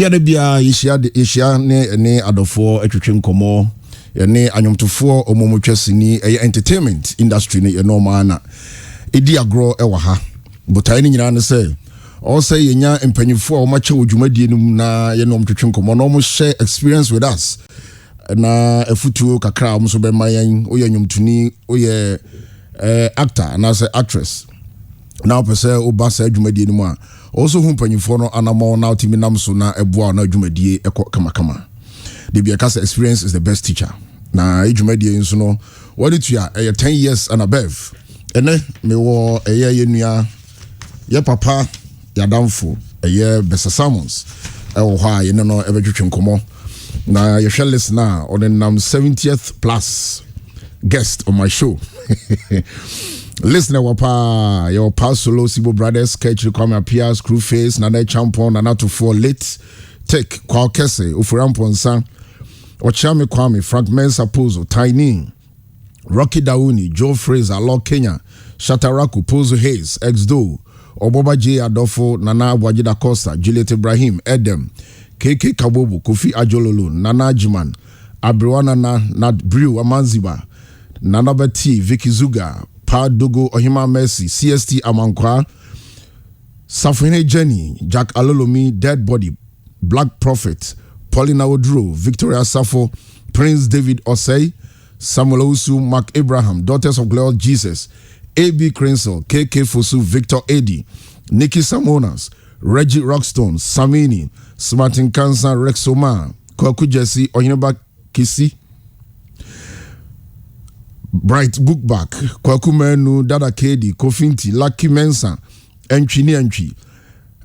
Fear de bia yeshia ne adofo etwetwe nkomo ne anyomtofo omomotwasini entertainment industry ne normal na edi agro ewa ha botai ni nyina ne say all say yenya empanyifo a omache odwumadie num na ye nomtwetwe nkomo no mo share experience with us na efutuo kakra mo so be mayan oye nyomtuni oye actor na say actress now per se obasa adwumadie num a also who panyifo no anamo na timi nam so na eboa na adwumadie kama the biakasa experience is the best teacher na adwumadie nso no what it ya 10 years and above ene me wo ye nua ye papa ya damfo ye Bessa Simons wo ha ye no ebetwetwe nkomo na ye hwe listener on the 70th plus guest on my show. Listener wapa your Solo Sibo Brothers sketch Kwame Apia Screwface Nana Champon Nana to 4 late take Kwa Kese Ufuramponsa Ochame Kwame Frank Mensa Pozo Tiny Rocky Dauni Joe Fraser Lord Kenya Shataraku Pozo Hayes Ex-Do Oboba J Adolfo Nana Wajida Costa Juliet Ibrahim Edem KK Kabobu Kofi Ajololo Nana Jiman Abriwana Nad Brew Amanziba Nana Bati Vicky Zuga Pa Dogo Ohima Mercy CST Amankwa Safine Jenny Jack Alolomi Dead Body Black Prophet Paulina Odro Victoria Safo Prince David Osei Samuel Osu Mark Abraham Daughters of Glory Jesus AB Crensel KK Fosu Victor Eddy Nikki Samonas Reggie Rockstone Samini Smartin Kansa Rexoma Kwaku Jesse Ohineba Kisi Bright Bookback Kwaku Menu Dada Kedi Kofinti Lucky Mensa Entwi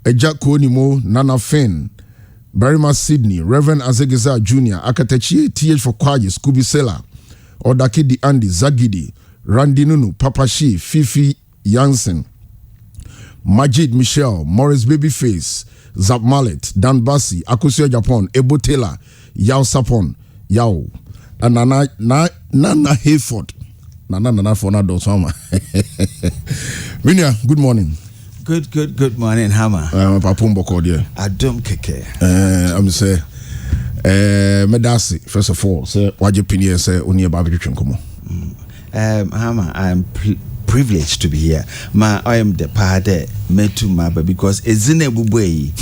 Eja Konimo Nana Fen Barima Sydney Reverend Azegeza Jr. Akatechi TH for Kwaji Scooby Sela Odakidi Andy Zagidi Randy Nunu Papa Shi Fifi Jansen Majid Michelle Morris Babyface Zap Mallet Dan Bassi Akusio Japan Ebo Taylor Yao Sapon Yao and Nana Hayford Nana for Nado Soma. Winia, good morning. Good morning, Hammer. Papumbo Cordia. Adom Keke. I'm say Medasi, first of all, say what your opinion say on your barbecue come. Hammer, I'm privileged to be here. I am the party made to my because it's in a way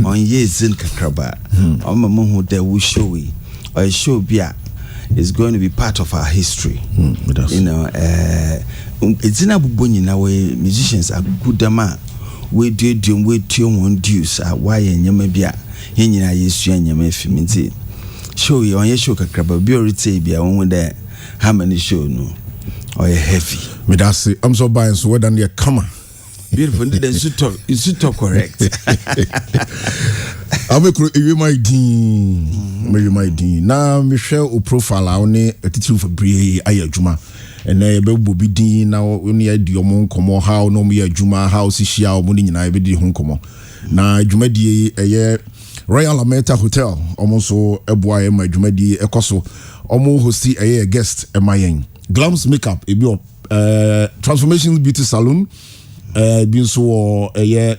on ye zin kakraba. On my moon de will show we or show bia is going to be part of our history. You know, it's in a bubuni now way musicians are good dama. We did one dues why and yamabia hina yesu and yamafi show you on your show kakraba biorite bia on there how many show no or heavy. Medasi, I'm so buying so than your comma. Beautiful, you should talk correct. I make you my dean. Maybe my dean. Now, Michelle, o profile, I only a teacher for Brie Ayajuma. And I be dean now only a diamond come how no me a Juma house is she our money and I be home come. Now, Jumedi a year Royal Ameta Hotel, almost so a boy, my Jumedi a coso, almost hosti a year guest at my end. Glams Makeup, a bio Transformations Beauty Salon, being so a year.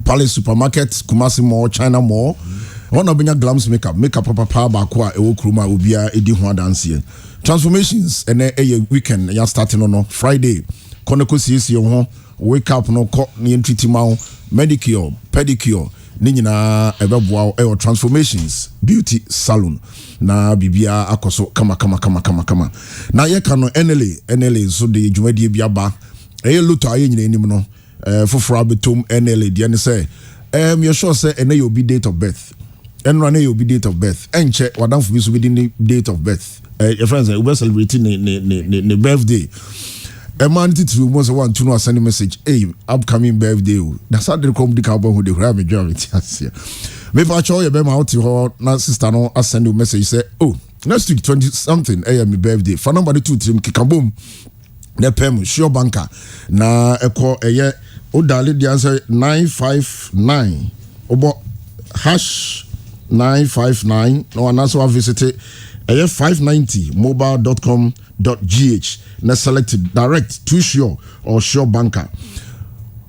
Palace Supermarket, Kumasi Mall, China Mall. One of Glams Makeup Papa Bakwa, Ewo Kruma, Ubia, Edi Hua Dance. Transformations, and a weekend, you're starting on Friday. Konoko CC, wake up, no court, near Treaty Mount, Medicure, Pedicure, Nina, Ebabwa, Transformations, Beauty Salon. Na Bibia Akoso, kama. Na ye kano NLA, so the Jumedi Biaba, Luto Ayin, for Frabetum NLA, the say, you're sure say, and you'll be date of birth. And run you'll be date of birth. And check what for this within the date of birth. Your friends are celebrating the birthday. A man to most one to know send a message, hey, upcoming birthday. That's how they come the carbon who they have a job. Maybe I show you about out to her, now sister, no, I send you a message, say, oh, next week 20 something, I am my birthday. For nobody to trim kikaboom. Ne pem sure banker na eko eye o dale the answer 959 obo #959 no anaso visit eye 590mobile.com.gh na select direct to sure or sure banker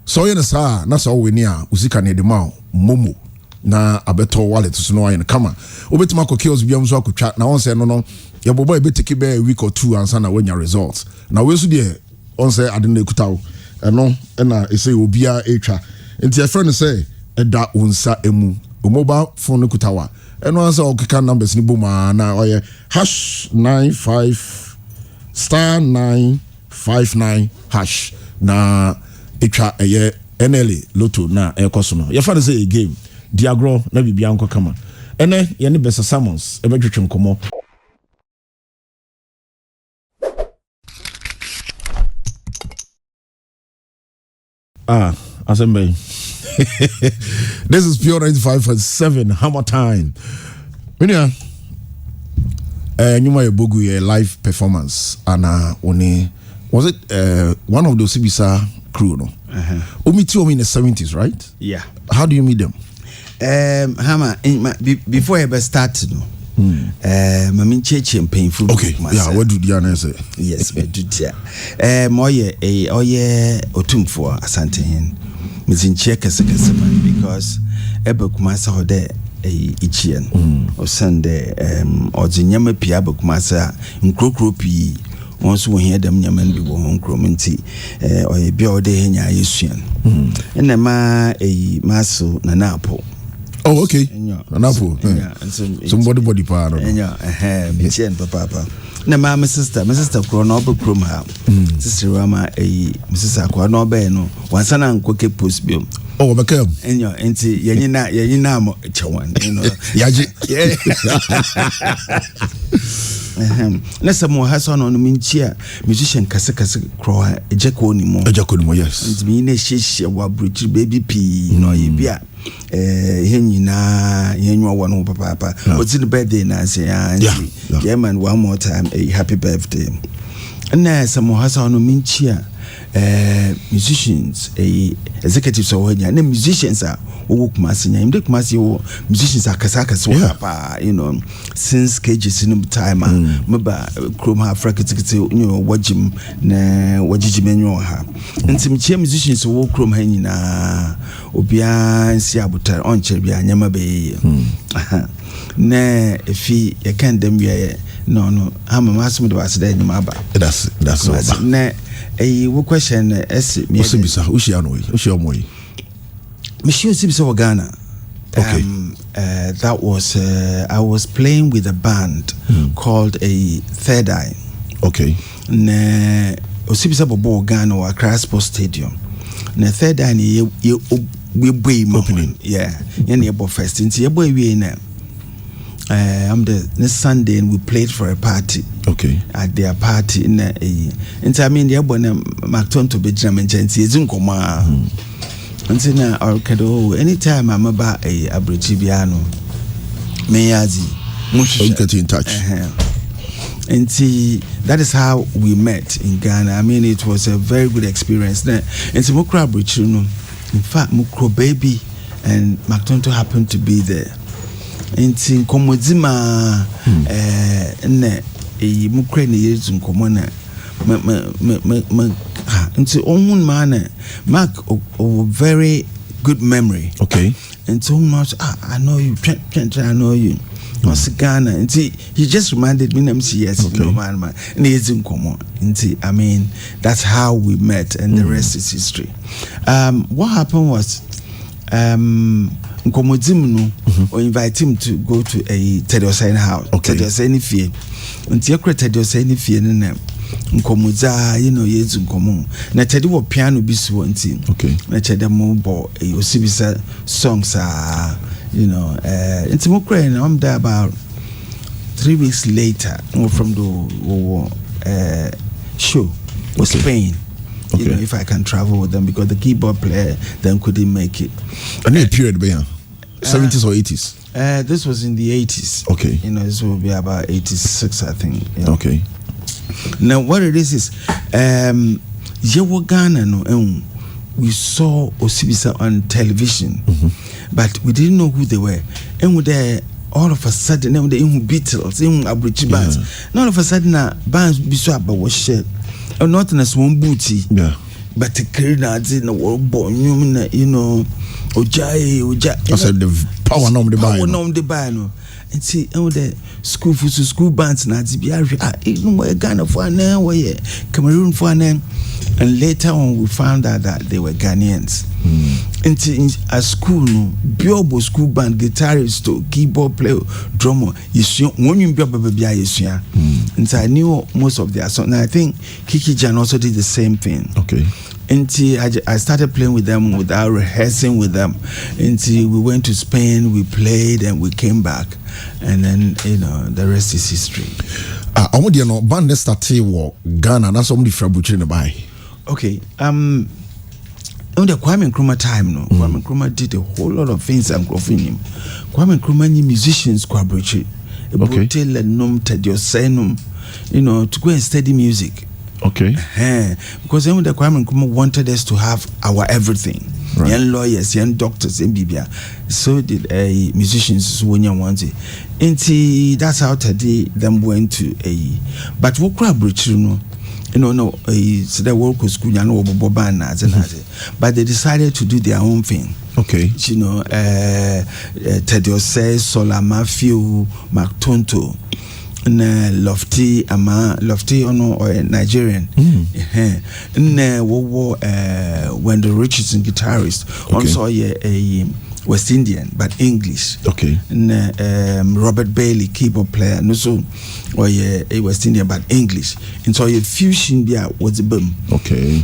so you know sir na so we near usika ne de ma momo na abeto wallet so no ayen kama obetima ko kills biam so akotwa na won say no your boy be take be a week or two and na when your results na we so de on say ade na ekutawo eno na e say obia etwa enti your friend say eda unsa emu o mobile phone ekutawa eno answer okeka numbers ni boma na oye #95 *959# na etwa eye NLA Lotto na ekoso no your friend say a game diagro na bibia nko kama ene ye ne Bessa Simons e betwetwe nkomo. Assembly. This is pure 95.7 HammerTime. Minya nyuma bogu ye live performance ana oni was it one of the Osibisa crew no? Meet you in the 70s, right? Yeah. How do you meet them? Hammer before I ever started no. Mami cheche painful. Okay. Yeah, what do Diana say? Yes, we do that. Oye otumfo asante hen. Mizin cheke sekese man because ebe kumasa hode ichien. O sande odzinyama pia be kumasa nkrokro pi. Once we hear them nyaman bi wo nkro menti oye bia ode henya yesuan. Ena ma maso na napo. Oh, okay. An apple. Somebody part of it. Papa. Na my sister grown up from her. Sister Rama, Mrs. Aqua no beno. Once an uncle post bill. Oh, became. And your auntie, Yanina, Chawan, you know. Yaji. Let's some more has on Minchia, musician Casacas Crow, a Jaconimo. A Jaconimo, yes. It's mean a shish, what bridge baby pea, no, yibia. Henna, one papa. What's in the birthday, Nancy? Yeah, man, one more time, a happy birthday. And there's some more has on Minchia. Musicians, executives or and musicians are work massinya. In the musicians are Kasakas, you know, since cages in time, Maba, Chrome have fracas, you know, Wajim, Wajimeno ha. And some musicians who walk Chrome Henina, Obia, Siabuta, on Cherbia, Yamabe. Ne, if he can't them, no, I'm a master was there in Maba. That's all. Ne. What question? Osibisa, Ushi Monsieur Osibisa Ghana. Okay. That was I was playing with a band called a Third Eye. Okay. Ne Osibisa Bobo Ghana or Accra Sports Stadium. Ne Third Eye we boy opening. Yeah. Any about first. Into your boy we na. I'm this Sunday and we played for a party. Okay. At their party in I mean the abone Macton to be German gents is unkoma. And so now anytime I'm about a Abrichibiano Meyazi get in touch. And see that is how we met in Ghana. I mean it was a very good experience there. And so Mukra Brichuno, in fact Mukro baby and Mactonto happened to be there. Nti komodima ne mukre ne yezu nkomona nti ohun man Mark very good memory. Okay. Nti much I know you I know you was Ghana nti he just reminded me yes okay. No man ne yezu nkomo nti I mean that's how we met and the rest is history. What happened was Nkomodim or invite him to go to a Tedosine house. Okay. Tedosine fee. Until Tedosine fee in them. Nkomuza, you know, yezu nkomo. Na Teddy wo piano bisu wanti. Okay. Na Teddy mo Osibisa songs you know, it's Mukre and I'm there about 3 weeks later from the show was Spain. Okay. You know, if I can travel with them because the keyboard player then couldn't make it. A new period, 70s or 80s? This was in the 80s. Okay. You know, this will be about 86, I think. You know? Okay. Now, what it is Yewo Ghana, no, we saw Osibisa on television, but we didn't know who they were. And with all of a sudden, they were Beatles, Abrichi bands. All of a sudden, bands be so about was shared. Not in a small booty. Yeah. but the Karina did no work born, you know, Oja. I said the power nom the buy no. And see, the school for school bands, Nazi Biari, Ghana for an hour, Cameroon for an end. And later on, we found out that they were Ghanaians. In a school, Biobo school band, guitarist, keyboard player, drummer, when you be and so I knew most of their songs. And I think Kiki Jan also did the same thing. Okay. Until I started playing with them without rehearsing with them. Until we went to Spain, we played and we came back. And then, the rest is history. I want to band started in Ghana. That's somebody from Buchina by. Okay. On the Kwame Nkrumah time, no. Kwame Nkrumah did a whole lot of things. I'm growing him. Kwame Nkrumah musicians collaborated. Okay. To go and study music. Okay. Because then the Kwame Nkrumah wanted us to have our everything. Right. Young lawyers, young doctors, and Bibia. So did musicians when you want it. And that's how today them went to a. But what collaborated, so they work with school, but they decided to do their own thing. Okay. Tedio says, Sola Mafio, Mactonto, Lofty, or Nigerian. When the Richardson guitarist, also a West Indian, but English. Okay. Robert Bailey, keyboard player, no so, or a West Indian, but English. And so a fusion there was a boom. Okay.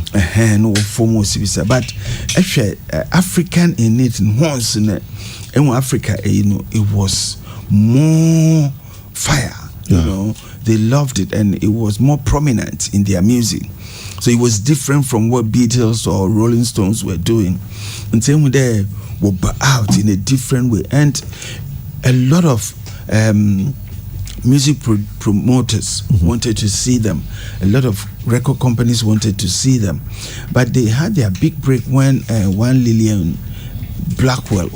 No form Osibisa, but actually African in it, and once in Africa, it was more fire. They loved it, and it was more prominent in their music. So it was different from what Beatles or Rolling Stones were doing. And same with they were out in a different way, and a lot of music promoters wanted to see them. A lot of record companies wanted to see them, but they had their big break when one Lillian Blackwell,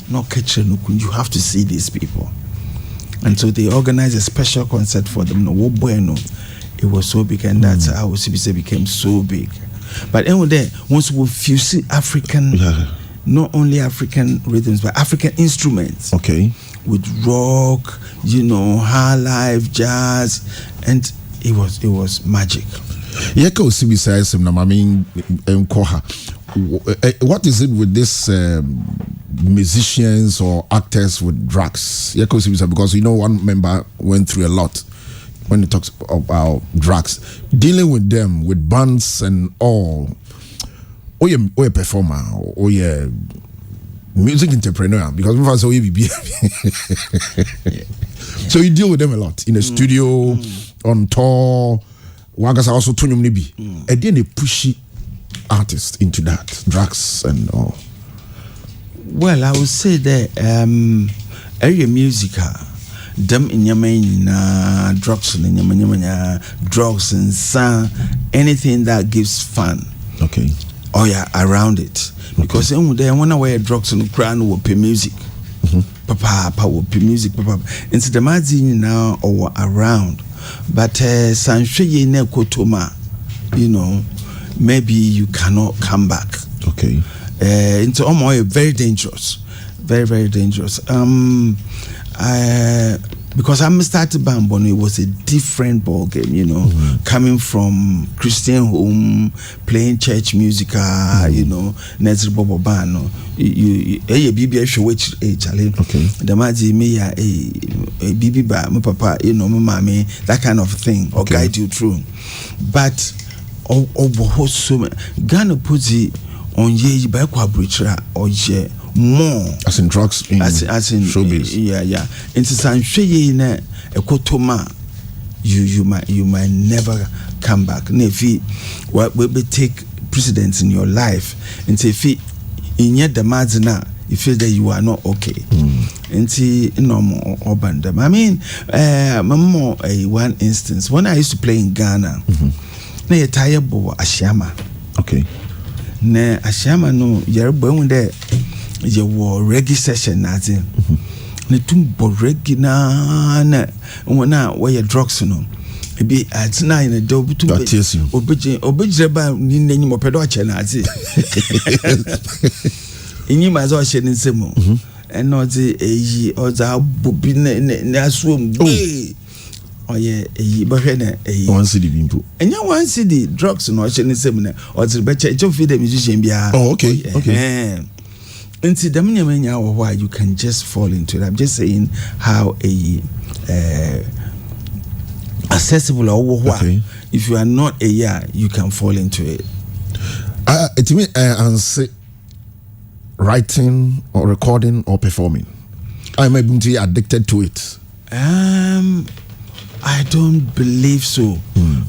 no kitchen, you have to see these people. And so they organized a special concert for them. It was so big, and that's how Osibisa became so big. But anyway, once we fuse African, not only African rhythms, but African instruments. Okay. With rock, high life, jazz, and it was magic. Yeko Osibisa what is it with this musicians or actors with drugs? Because one member went through a lot when he talks about drugs, dealing with them, with bands and all. Or a performer, or a music entrepreneur, because we so so you deal with them a lot in the studio, on tour. Wagas also Tonyum Nibi, and then they pushy artists into that drugs and all. Well, I would say that area music, them in Yemen, drugs and sound, anything that gives fun. Okay. Around it. Because when I wear drugs and crown will pay music. Papa will pay music, papa. Instead the magazine now or around. But Sanshye ne Kotoma, maybe you cannot come back. Okay. Into very dangerous. Very, very dangerous. Because I'm started Bambon, it was a different ball game, coming from Christian home, playing church music, Nezri Bobo Bano, you BBA show which challenge. Okay. The Maji me a BB ba, my papa, mommy, that kind of thing, or guide you through. But so Ghana puts it on ye by quabritra or ye. More as in drugs in as in showbiz. Yeah. Into Sanshye na ekotoma, you might never come back. Nefi what will take precedence in your life. And if in yet the mazina, you feel that you are not okay. And see normal urban them. I mean, more one instance when I used to play in Ghana, na tire bo Ashama. Okay. Na Ashama no you're born there. You were reggae session, nothing. The two reggae na when I wear drugs, Be at 9 a double to Obijaba name of Pedocha. In you might as well shed in Simo. And not the A or the Bubin Nasum. Oh, yeah, a 1 city bimpo. And you 1 city drugs and watching the seminar or the better of the musician. Oh, okay. And see, why you can just fall into it. I'm just saying how accessible or why if you are not a you can fall into it. To me, and say writing or recording or performing, I'm able to be addicted to it. I don't believe so.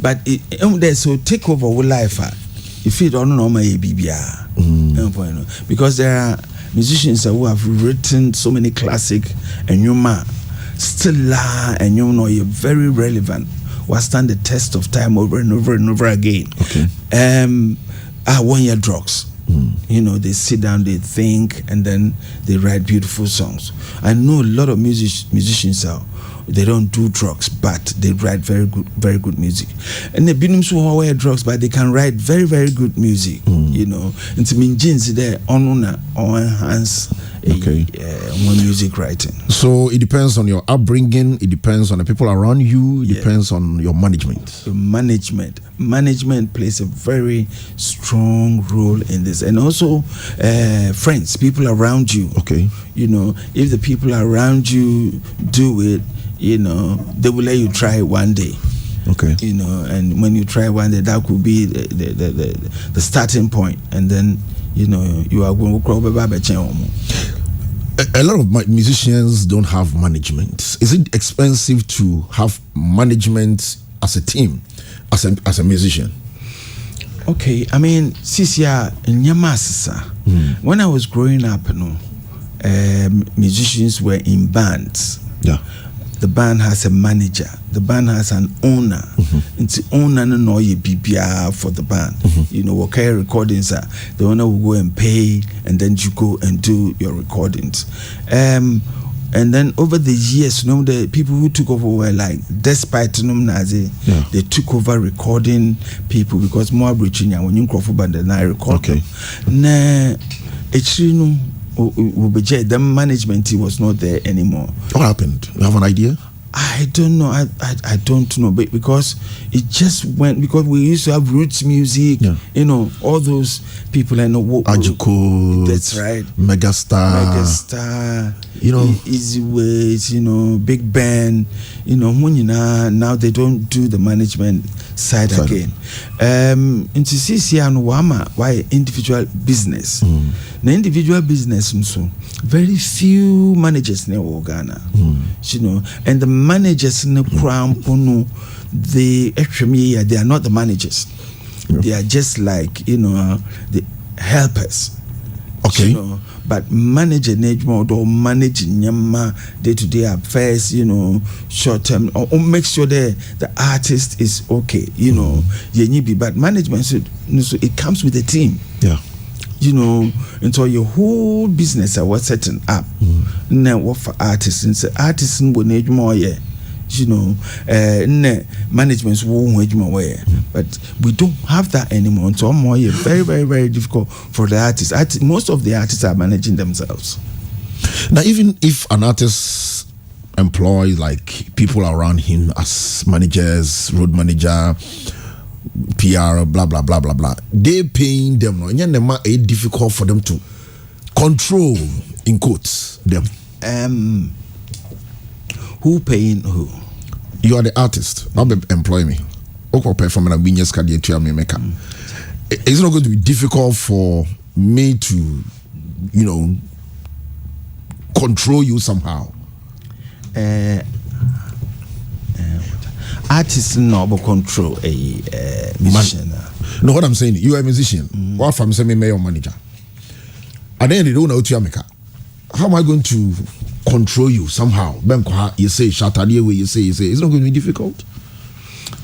But there's so take over with life. If you don't know my BBR, because there are musicians who have written so many classic and you still and you know you're very relevant. Will stand the test of time over and over and over again. Okay. 1 year drugs. You know, they sit down, they think, and then they write beautiful songs. I know a lot of musicians they don't do drugs, but they write very good music. And the binums who wear drugs, but they can write very, very good music. You know, and to mean jeans there on enhance one music writing. So it depends on your upbringing, it depends on the people around you, it depends on your management. Management plays a very strong role in this, and also friends, people around you. Okay. You know, if the people around you do it, you know, they will let you try one day. Okay. You know, and when you try one day, that could be the starting point, and then you know you are going to grow. A lot of musicians don't have management. Is it expensive to have management as a team, as a musician? Okay, I mean, Sisia Nyamasisa. When I was growing up, musicians were in bands. Yeah. The band has a manager. The band has an owner. It's the owner no BBR for the band. You know, what kind of recordings are the owner will go and pay, and then you go and do your recordings. And then over the years, you know, the people who took over were like, despite Nazi, they took over recording people because more Virginia when you crop band and I record. Okay. Nah, it's the management was not there anymore. What happened? You have an idea? I don't know. I don't know, but because it just went, because we used to have roots music, you know, all those people I know. Ajiko, that's right. Megastar, you know, Easy Ways, you know, Big Ben, you know, now they don't do the management side again. Into CC and Wama, why individual business? The individual business, so very few managers in Ghana, you know, and the managers in the crown, they are not the managers. They are just like, you know, the helpers. Okay. You know, but managing or managing day-to-day affairs, you know, short term, or make sure that the artist is okay, you know. But management, so it comes with a team. Yeah. You know, until your whole business was setting up. Now, what for artists? And say artists will need more, you know, management's won't wage more. But we don't have that anymore. So more, very, very, very difficult for the artists. Most of the artists are managing themselves. Now, even if an artist employs like people around him as managers, road manager, PR, blah blah blah blah blah, they paying them. No, it's difficult for them to control, in quotes, them. Who paying who? You are the artist. I'll employ me. It's not going to be difficult for me to, you know, control you somehow. Artists no control a musician. No, what I'm saying, you are a musician. What if I'm saying mayor manager? And then they don't know what you make. How am I going to control you somehow? You say Shatadier way, you say it's not going to be difficult.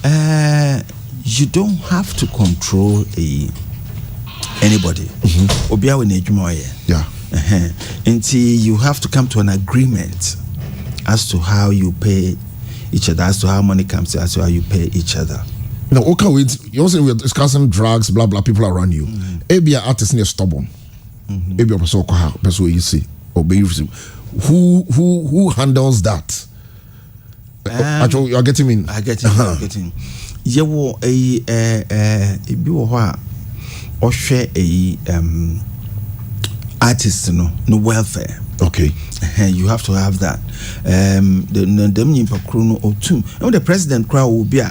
You don't have to control anybody. Yeah. Until you have to come to an agreement as to how you pay each other as to how money comes, as to how you pay each other. No, okay, you also we're discussing drugs, blah blah. People around you. Maybe an artist is stubborn. Maybe a person you see or who handles that? Actually, you're getting me. I get it. I'm getting. You will a or share a artist no welfare. Okay. You have to have that. The president crowd will be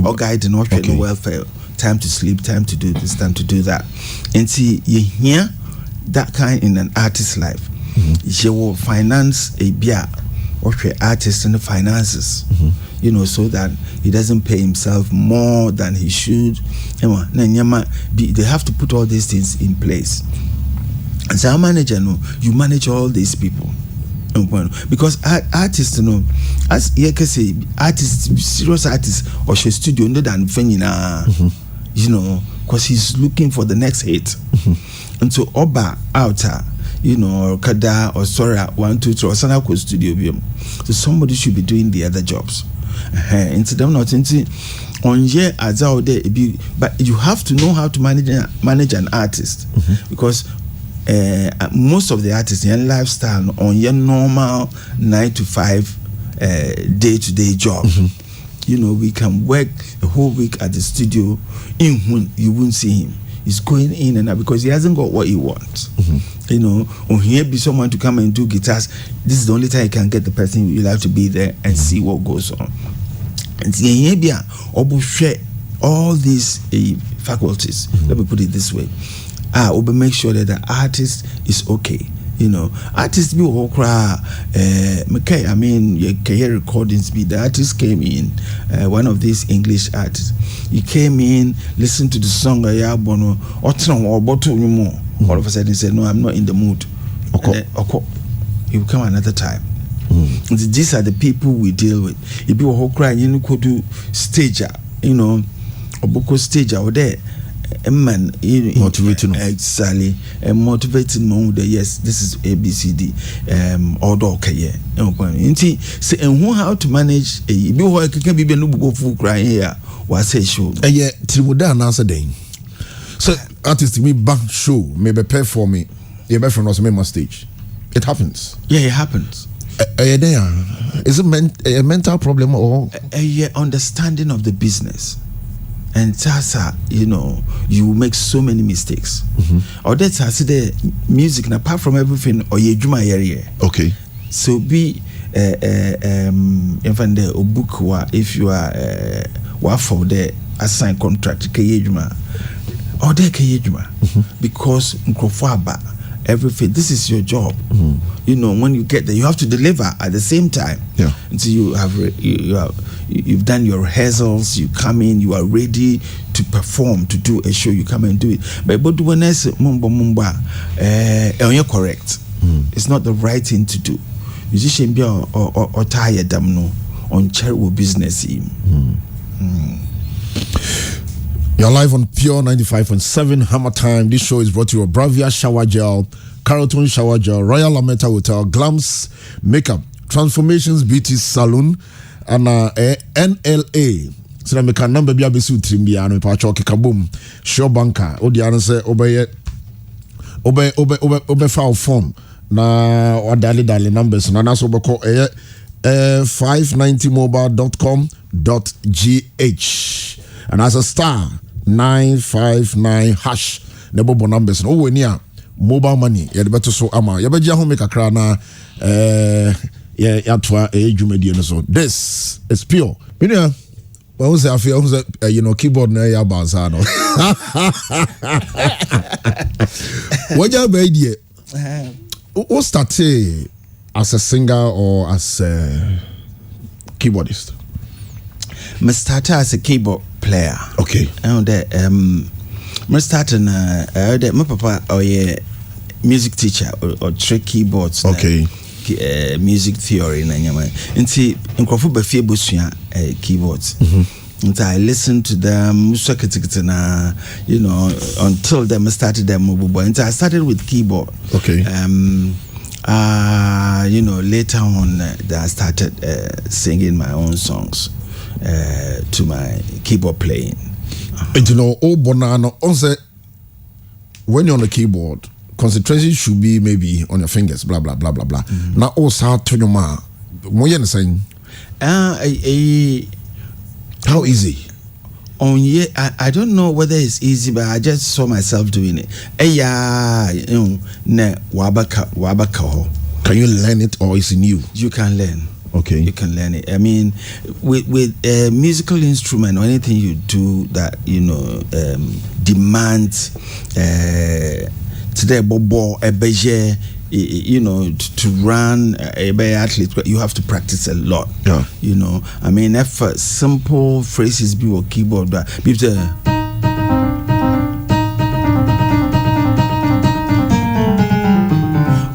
or guide and the welfare. Time to sleep, time to do this, time to do that. And see, you hear that kind in an artist's life. You will finance a beer or artist in the finances. You know, so that he doesn't pay himself more than he should. They have to put all these things in place. As a manager, you manage all these people. Because artists, as you can say, artists, serious artists, or she studio under than Fenina, because he's looking for the next hit. And so Oba outer, or Kada or Sora 1, 2, 3 or Sanako studio. So somebody should be doing the other jobs. Into them not into on year as out there, but you have to know how to manage an artist because most of the artists in lifestyle on your normal 9 to 5 day-to-day job. We can work a whole week at the studio in when you won't see him. He's going in and out because he hasn't got what he wants. On here be someone to come and do guitars. This is the only time you can get the person. You'll have to be there and see what goes on. And here be all these faculties. Let me put it this way. We'll make sure that the artist is okay. Artists be all cry. I mean, your career recordings be the artist came in. One of these English artists, he came in, listened to the song. All of a sudden, he said, "No, I'm not in the mood." He will come another time. These are the people we deal with. If you all cry, you could do stage, or book stage out there. A man motivating exactly and motivating mom that yes, this is ABCD order okay say and who how to manage a be who can be no go full crying here was say show Trimuda answer then so artist me back show maybe perform me your best friend was me stage. It happens. It happens. Is it a mental problem or a understanding of the business? And Tasa, you make so many mistakes. Or that's the music, and apart from everything, or ye juma area. Okay. So be book if you are for the assigned contract, juma or the juma because everything. This is your job. When you get there, you have to deliver at the same time. Yeah. Until you've done your rehearsals, you come in, you are ready to perform, to do a show. You come and do it. But when I say mumba, you're correct. It's not the right thing to do. Musician be or tired them no on charitable business. You're live on Pure 95.7 Hammer Time. This show is brought to you by Bravia Shower Gel, Carlton Shower Gel, Royal Lametta Hotel, Glams Makeup, Transformations Beauty Salon, and NLA. So that make a number be able to trim me pacho kikaboom. Show banker. Odi answer obey file form. Na or dali numbers. Na so beko 590mobile.com.gh. And as a star 959 hash nebo numbers no we near mobile money ya de beto so ama ya beja ho make akra na ya toa dwumadi no so. This is Pure. When say I feel keyboard na ya banza no what you be idea what started as a singer or as a keyboardist? I started as a keyboard player. Okay. And I started my papa music teacher or trick keyboards. Okay. Music theory na nyama. Nti nkrofo ba fie bosua keyboards. Nti I listened to them na until them started them. Nti I started with keyboard. Okay. Later on, that I started singing my own songs to my keyboard playing. And Bonano, when you're on the keyboard, concentration should be maybe on your fingers, blah blah blah blah blah. Now also to your ma, what you saying? How easy? I don't know whether it's easy, but I just saw myself doing it. Can you learn it, or is it new? You can learn. Okay, you can learn it. I mean, with a musical instrument or anything you do that demands today bobo a beje, to run a athlete, you have to practice a lot. Yeah. I mean, if simple phrases be on keyboard, but people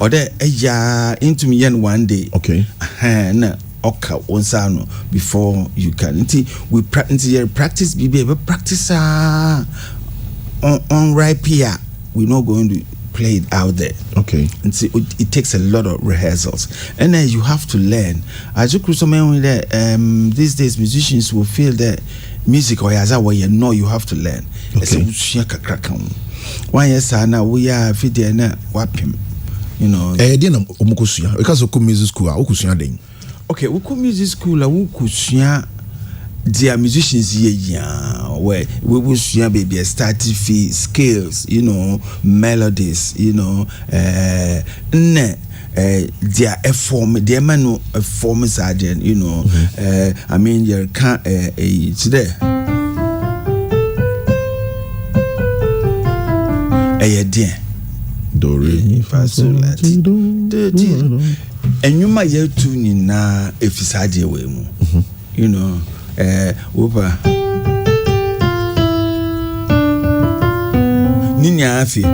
or there into me one day. Okay. Before you can. We practice practice on right here. We're not going to play it out there. Okay. And see, it takes a lot of rehearsals, and then you have to learn. As you could these days musicians will feel that music or as you have to learn. Okay. One yes, now we are feeding wapim. Because of music school, okay, we come music school, we could dear musicians where we will share baby starting fee scales, melodies, their form, their manu form sergeant, I mean you can't today. Dear do re mi fa sol la ti do and you might hear tuning na if it's hard way mu Upa Ninya afi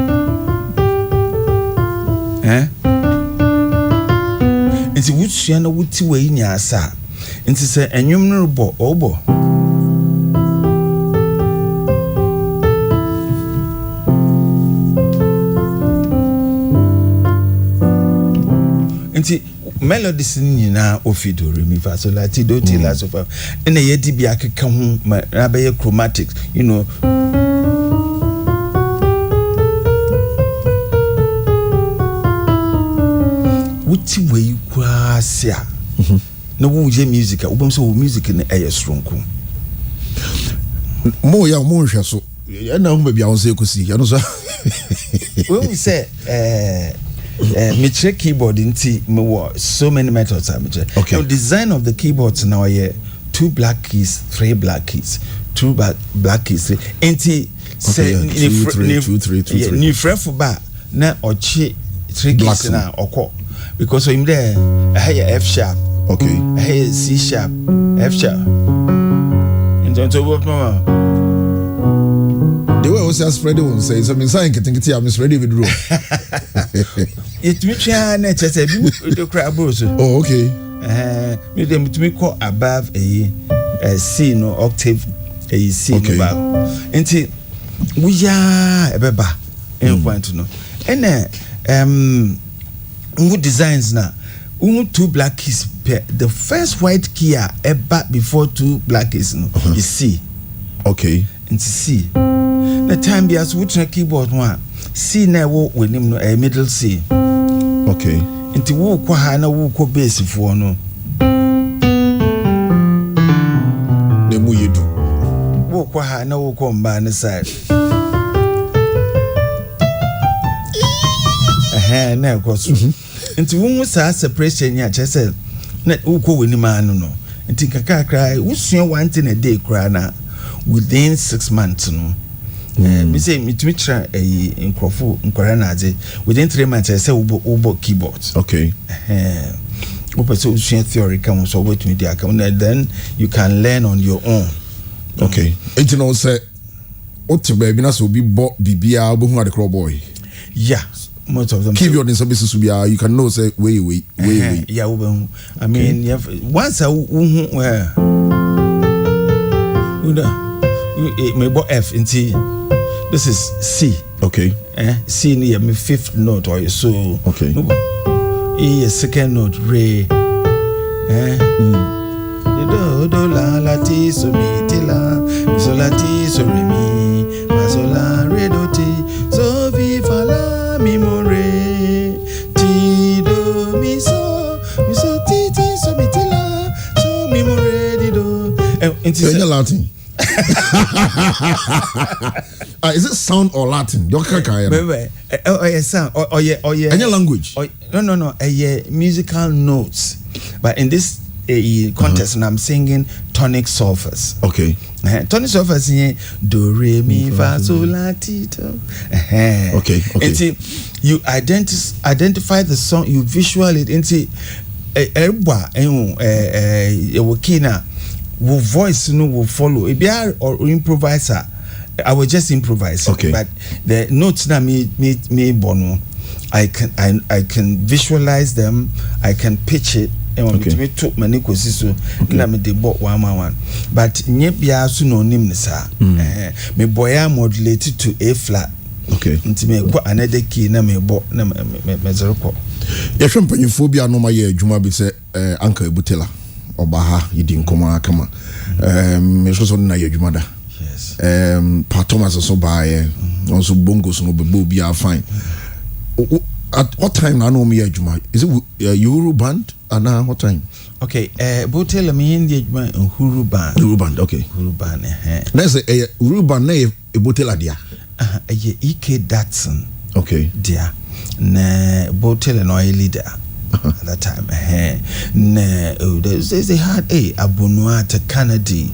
Nti wutsua na wuti we nya asa nti se enwum no bo obo nti melodies nyina ofi do re mi fa so la ti do ti la so fa na ye di bi akeka ho na be ye chromatics wuti we kwa sia na wo je music wo bam so music na e stronko mo ya mo hwe so na ho ba bia won se kosi ya no so we say me check keyboard inti me so many methods okay. The design of the keyboards now here 2 black keys, 3 black keys, 2 black keys. Inti say 2 3 ni frefo ba na ochi 3 keys na okọ because him there F sharp, okay, C sharp, F sharp. Into what mama the way also spread won't say so. Saying getting I'm ready with room. It me try na chese bi do cry bros. Oh, okay. Me dem to me call above a C no octave a C okay. No ba. Enti we ya ebeba en point no. And good designs na. 2 black keys the first white key eba before 2 black keys no is C. Okay. Enti C. The time be as which keyboard one C na wo wenim no a middle C. Okay. Inti wo kwa ha na wo ko bass fo no. Ne mu yedu. Wo kwa ha na wo ko mba ne side. Na ko so. Inti wo sa separation ya chese na wo ko wenim anu no. Inti kakakra wo sua one thing a day kra na within 6 months no. Me say me try a microphone nkwara na ade within 3 months I say ubo keyboards. Okay. Upo so theory come so wait me there come then you can learn on your own. Okay. And you know say otu baby na so be bibia obo hu ade crow boy. Yeah, most of them keyboard in services bia you can know say wait. Yeah, obo. I mean, you have once I where me bo F into this is C. Okay. C near me 5th note or so. Okay. E second note re. Do la la ti so mi ti la so la ti so re mi ma so la re do ti so vi fa la mi mo re ti do mi so ti so mi ti la so mi mo re di do. It's Latin. Is it sound or Latin? Yes, sound or any language? No. Musical notes, but in this contest, and I'm singing tonic solfas. Okay. Tonic solfas here do re mi fa sol la ti do. Okay. And see, you identify the song, you visual it into wakina. Will voice will follow. If you are or improviser, I will just improvise. Okay. But the notes that me bono, I can visualize them. I can pitch it. Okay. Me took my nikosiso. Na me de bought one. But nye biya suno nimnesa. Me boya modulated to A flat. Okay. Nti me kwa another key na me bought na me zero ko. Yeshwem panyinfobia no ma ye adwuma bi se Anka Ebutela. Obaha yidi nkoma kama me so na yadwuma da. Yes. Pa Thomas so baaye also bongos no be bia fine. At what time na no me yadwuma? Is it Euro band and what time? Okay, Botela me in the Huru band. Euro band, okay. Huru band let's say Euro band na Botela dia. EK Datsun. Okay. Dia. Na Botela no leader. At that time, they had Abunuata, Kennedy,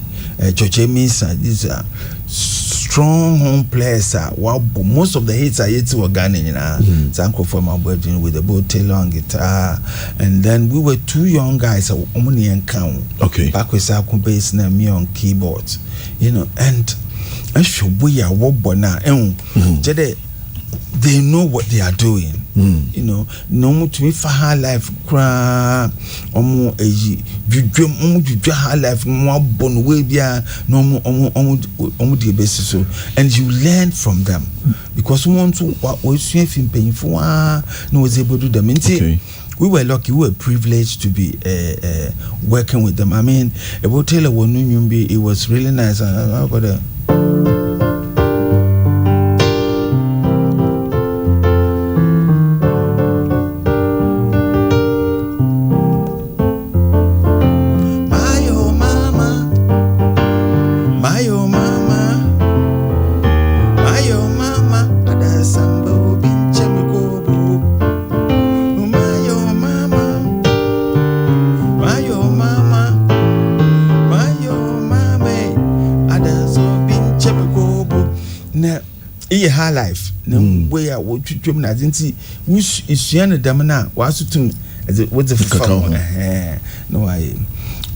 George Misa. These are strong home players. Most of the hits are yet to Ghanaian. Zanko from our wedding with the boat tailor on guitar, and then we were two young guys. Omuni and Count. Okay. Back with Saku bass and me on keyboards. And I should we are what bona. They know what they are doing. No to me for her life cry omo high life more bon way bia no omo de best so, and you learn from them because we want to what we swim painful no was able to do them. Okay. We were lucky, we were privileged to be working with them. I mean, about Taylor it was really nice. I got high life no way I would dream na didn't which is yana damana was to as it was the no I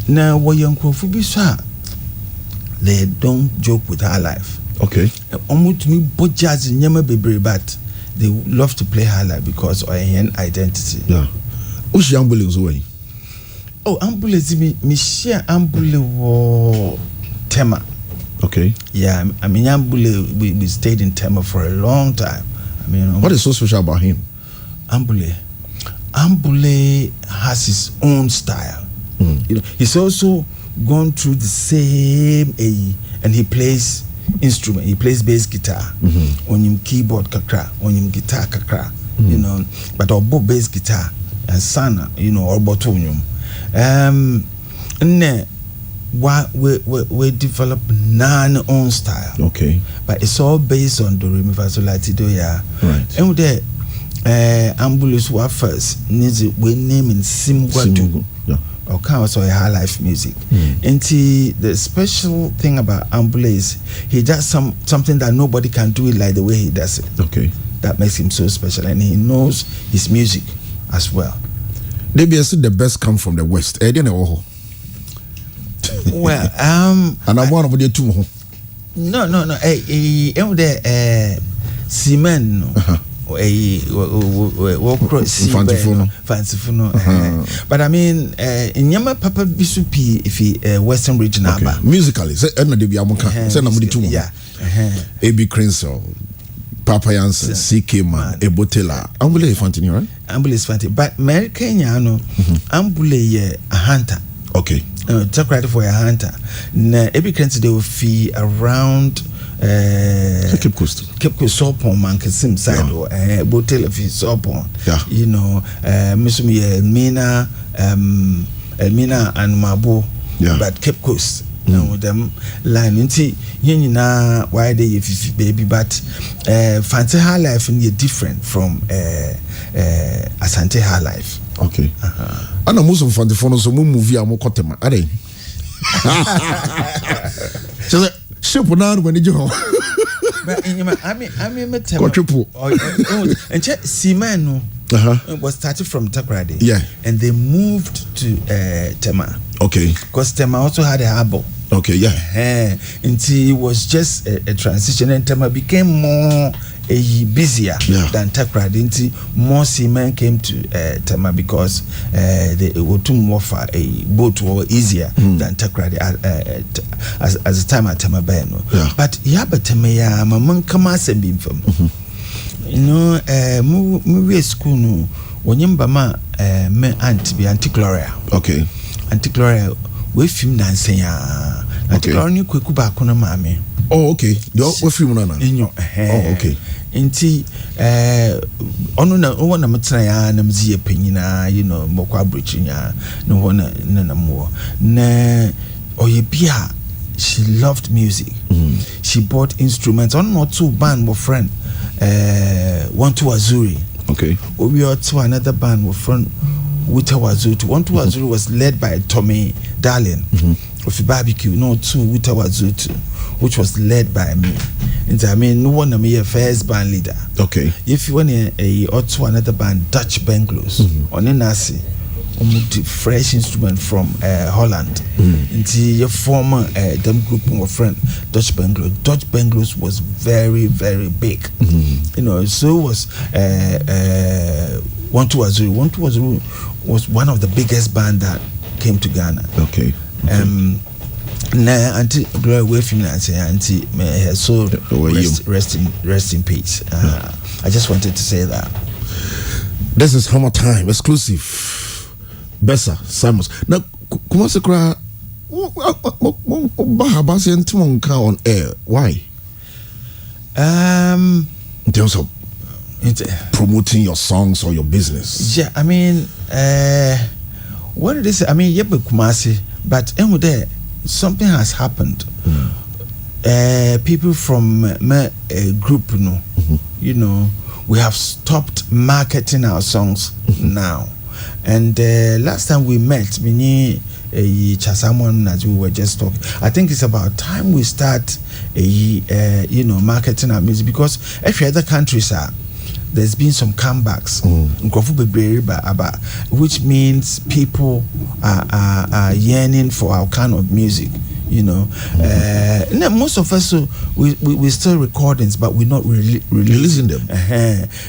now what young crowfobi sir they don't joke with high life. Okay. Almost me but jazz in yama baby, but they love to play high life because of an identity. Yeah. Who's the ambulance way? Oh, ambulance me share ambulance tema. Okay. Yeah, I mean, we stayed in Tema for a long time. I mean, what is so special about him? Ambule has his own style. He's also gone through the same and he plays instrument. He plays bass guitar on him keyboard kakra, on him guitar kakra. But obo bass guitar and sana, or botonium. We develop own style. Okay. But it's all based on do re mi fa sol la ti do ya. Right. And the ambulance were first needs we name in Simgwadu. Yeah. Okay, also a high life music. And the special thing about ambulance, he does something that nobody can do it like the way he does it. Okay. That makes him so special, and he knows his music as well. They be the best come from the West. Well, and I'm one of the two. No. Cement. Fanciful. But I mean, in Yama Papa Bisupi, if he Western regional. Okay. Musically, say, yeah. AB Cransell. Paapa Yankson, CK Man, Ebotela. Ambule is Fantini, right? Ambule is Fantini. But American, Ambule ye a hunter. Okay. Talk right for a hunter. Na every country they will fee around Cape Coast. Cape Coast Sopon man can sim side or Botela fi Sopon. Yeah. You know, Misumi Elmina and Mabo. Yeah. But Cape Coast. No, them line into na why they if baby, but fancy high life and you're different from Asante high life. Okay. I know most of the phone so movie I'm kotema. Are they? So ship now when you go. But I mean triple. And check Simano was started from Takrade. Yeah. And they moved to Tema. Okay. Because Tema also had a harbor. Okay, yeah. Until it was just a transition, and Tema became more busier than Takrade. Until more seamen came to Tema because they were too more for a boat were easier than Takrade as the time at Tema Beno. But but Tema ya mamman kama sembim from. You know, movie school no wonyimba ma me anti-gloria. Okay. Anti-gloria we film dancing ya. Anti-gloria ni kweku ba kono mame. Oh, okay. We film na. Oh, okay. Inti ono na wona metra ya na mzi panyina, you know, mokwa bridging no wona na mo. Na oyebia she loved music. She bought instruments. On not two band with friend. One to Azuri. Okay. We are to another band with friend with Azuri. One to Azuri was led by Tommy Darling of the barbecue. No, two with Azuri, which was led by me. And I mean, no one of me a first band leader. Okay. If you want a or to another band, Dutch Bengals on a Nasi. Fresh instrument from Holland. Into your former them group of friend Dutch Bengals. Dutch Bengals was very, very big. You know, so was One Two Azuri. One Two Azuri was one of the biggest band that came to Ghana. Okay. Nah, Auntie Gloria Wayfield and say Auntie may her soul rest in peace. I just wanted to say that. This is HammerTime exclusive. Bessa Simons. Now, Kumasekra, on air. Why? In terms of promoting your songs or your business. Yeah, I mean, what it is, I mean, yeah, Kumasi, but there, something has happened. People from my group, you know, we have stopped marketing our songs now. And last time we met, Chasamon, as we were just talking, I think it's about time we start, you know, marketing our music, because every other countries there's been some comebacks, which means people are yearning for our kind of music. You know, most of us we still recordings, but we're not really releasing them.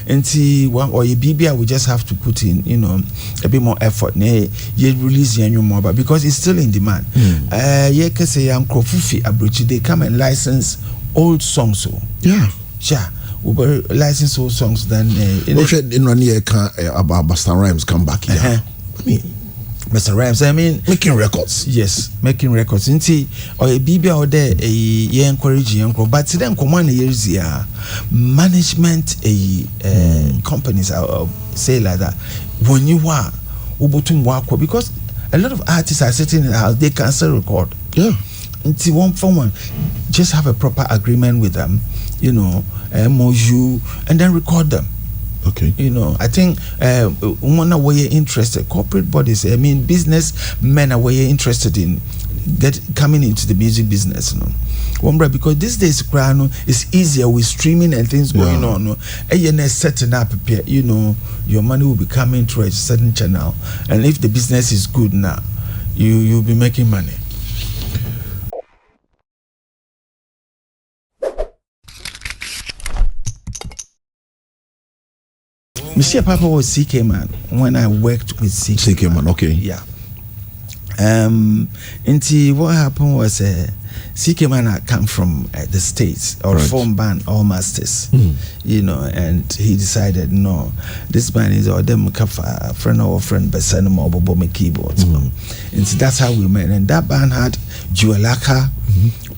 And see, one or a BBI, we just have to put in, you know, a bit more effort. You release your new mobile because it's still in demand. They come and license old songs. So yeah, sure. We license old songs. Then in 1 year, about Basta Rhymes come back here. I mean. Mr. Rhymes, I mean, making records. Yes, making records. Inti or a BB out there, a encourage young, but then command years management companies say like that. When you are ubutum wako, because a lot of artists are sitting in the house, they can still record. Yeah. Inti one for one, just have a proper agreement with them, you know, MOU, and then record them. Okay. You know, I think one are way interested, corporate bodies, I mean business men are way interested in coming into the music business, you know. Because these days it's easier with streaming and things going on. And setting up, you know, your money will be coming through a certain channel, and if the business is good now, you'll be making money. Monsieur Papa was CK Man when I worked with CK Man. Okay. Yeah. What happened was CK Man had come from the States or form band All Masters, you know, and he decided no, this band is or them friend Bessa Simons me keyboards, and so that's how we met. And that band had Juelaka,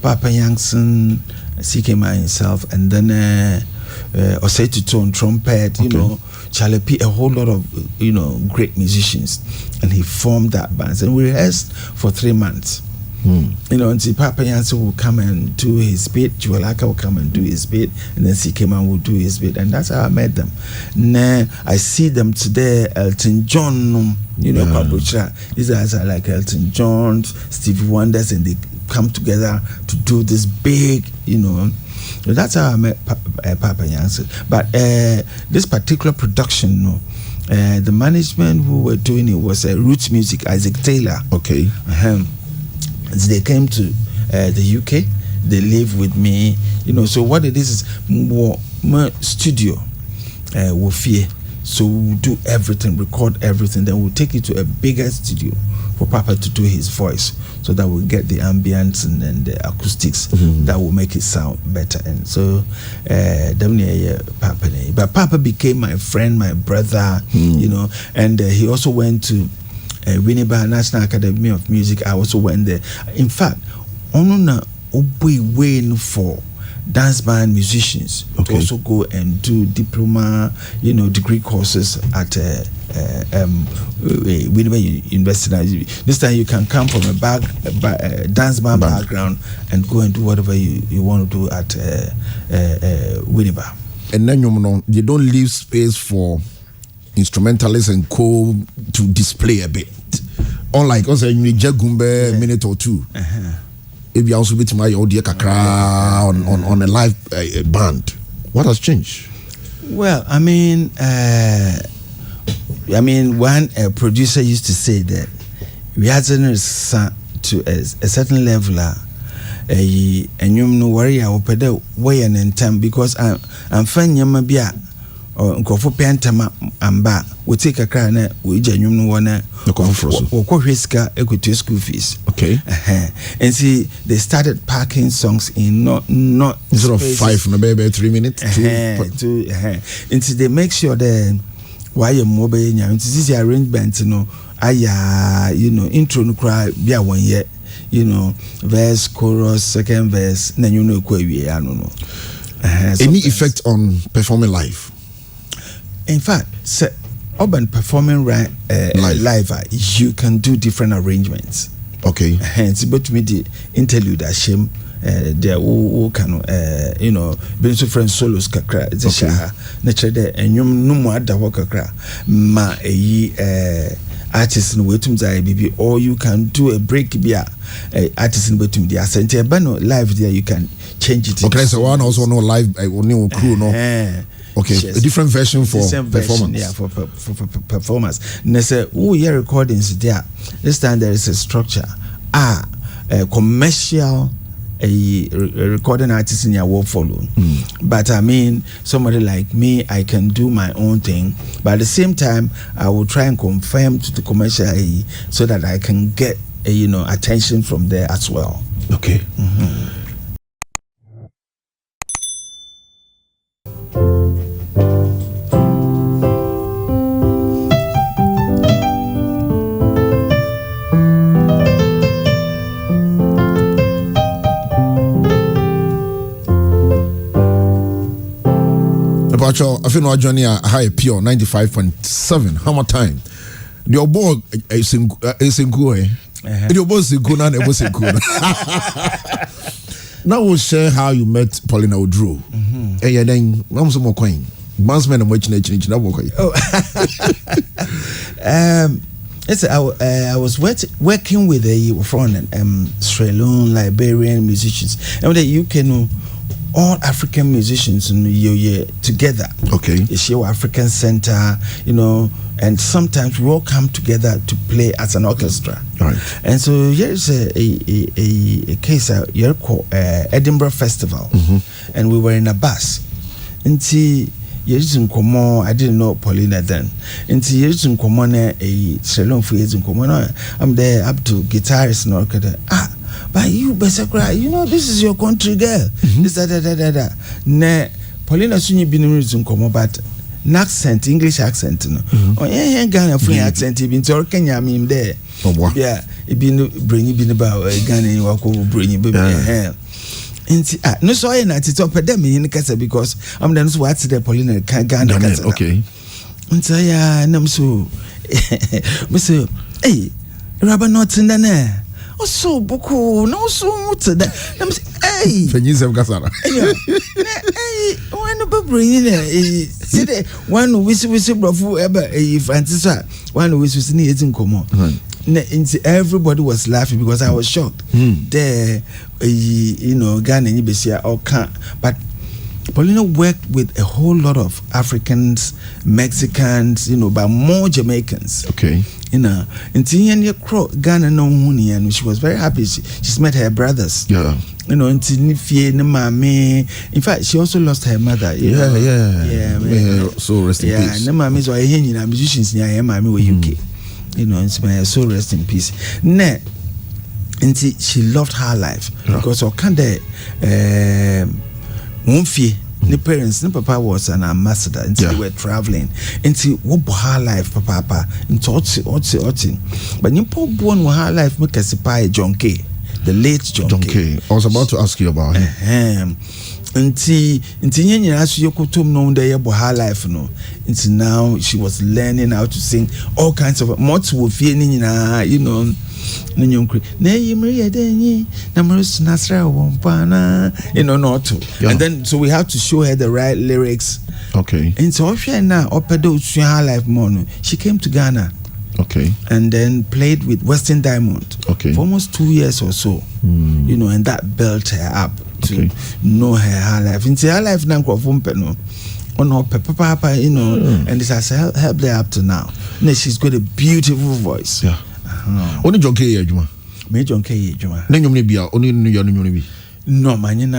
Paapa Yankson, CK Man himself, and then Osibisa on trumpet, you know, Charlie P, a whole lot of, you know, great musicians, and he formed that band. And we rehearsed for 3 months. You know, until Paapa Yankson will come and do his bit, Juelaka will come and do his bit, and then CK Man will do his bit, and that's how I met them. Now I see them today, Elton John, you know, these guys are like Elton John, Stevie Wonders, and they come together to do this big, you know. So that's how I met Paapa Yankson. But this particular production, the management who were doing it was Roots Music, Isaac Taylor. Okay. They came to the UK. They live with me, you know. So what it is my studio, Wofie. So we'll do everything, record everything. Then we'll take it to a bigger studio for Papa to do his voice, so that we'll get the ambience and the acoustics that will make it sound better. And so, Papa. But Papa became my friend, my brother, you know. And he also went to Winneba National Academy of Music. I also went there. In fact, on waiting for dance band musicians to also go and do diploma, you know, degree courses at Winneba University. This time you can come from a dance band background and go and do whatever you want to do at Winneba. And then you don't leave space for instrumentalists and co to display a bit. Unlike us, you need a minute or two. If you also bit my audio kakra on a live band, what has changed? Well, I mean, one producer used to say that we had to a certain level. And you know, worry I will pay the way and time because I'm finding Yamabia. Or Nkofo Pentama Amba, we take a car, we genuine one, or Riska equity school fees. Okay. And see, they started packing songs in not 5 maybe 3 minutes. And see, they make sure that why you're mobile, this is the arrangement, you know, you know, intro no cry, be a 1 year, you know, verse, chorus, second verse, then you know, I don't know. Any effect on performing live? In fact, urban performing live, you can do different arrangements. Okay. Hence, but me the interlude ashim, there who can, you know, be different solos kakra. The shaha nature there, and you no more da kakra. Ma artists in wetum zai bibi, or you can do a break bia artists in wetum dia. Sente bano live there you can change it. Okay, so one also no live, only crew no. Okay, yes. A different version for performance. Yeah, for performance. And they say, oh, yeah, recordings there. This time there is a structure. A commercial recording artist in your work follow. But I mean, somebody like me, I can do my own thing. But at the same time, I will try and confirm to the commercial so that I can get you know, attention from there as well. Okay. I feel no journey a high pure 95.7 HammerTime. The obo is in good. The obo is good and it was good. Now we'll share how you met Paulina Odru. And then I'm some more coin. Mansman and watching change that work. I was working with a foreign Sri Lankan Liberian musicians, and you can all African musicians together. Okay. It's your African Center, you know, and sometimes we all come together to play as an orchestra. Right. And so here's a case called Edinburgh Festival, and we were in a bus. And see, years in Como, I didn't know Paulina then. Into years in Comona, a salon for years in Comona. I'm there up to guitarist and but you Bessa cry, this is your country girl. This da. Ne Paulina soon you been in Como, but an accent, English accent, oh yeah, Ghana free accent, even to Kenya, I mean there. Yeah, it been bringing about Ghana, walk over bringing baby hair. No, so I not it's up them in Casa because I'm then so what's the Paulina Ghana. Okay. And so yeah, and I'm so Mr. Hey, rubber nuts in the oh, so buku, no so much that. Hey, Fenyisem Gasara. Hey, when the bring in see one who wish brofu ever Francis, one who wish in Como. Everybody was laughing because I was shocked. There, Ghana and Besia all can't. But Paulina worked with a whole lot of Africans, Mexicans, but more Jamaicans. Okay. Ghana no money, and she was very happy. She's met her brothers. Yeah. In fact, she also lost her mother. Yeah. So rest in peace. Yeah, mama is why musicians near mommy were UK. So rest in peace. She loved her life because the parents, the papa was an ambassador, and they were traveling. And she what her life, papa, into Otsi. But you poor born her life, make us John K, the late John K. I was about to ask you about him. Until you could know her life, until now she was learning how to sing all kinds of mots will feeling, and then so we have to show her the right lyrics. Okay. And so now her life more. She came to Ghana. Okay. And then played with Western Diamond. Okay. For almost 2 years or so. And that built her up to know her life. Into her life now and it has helped her up to now. And she's got a beautiful voice. Yeah. Only John K. Juma. Me John K. Juma. Only No, man,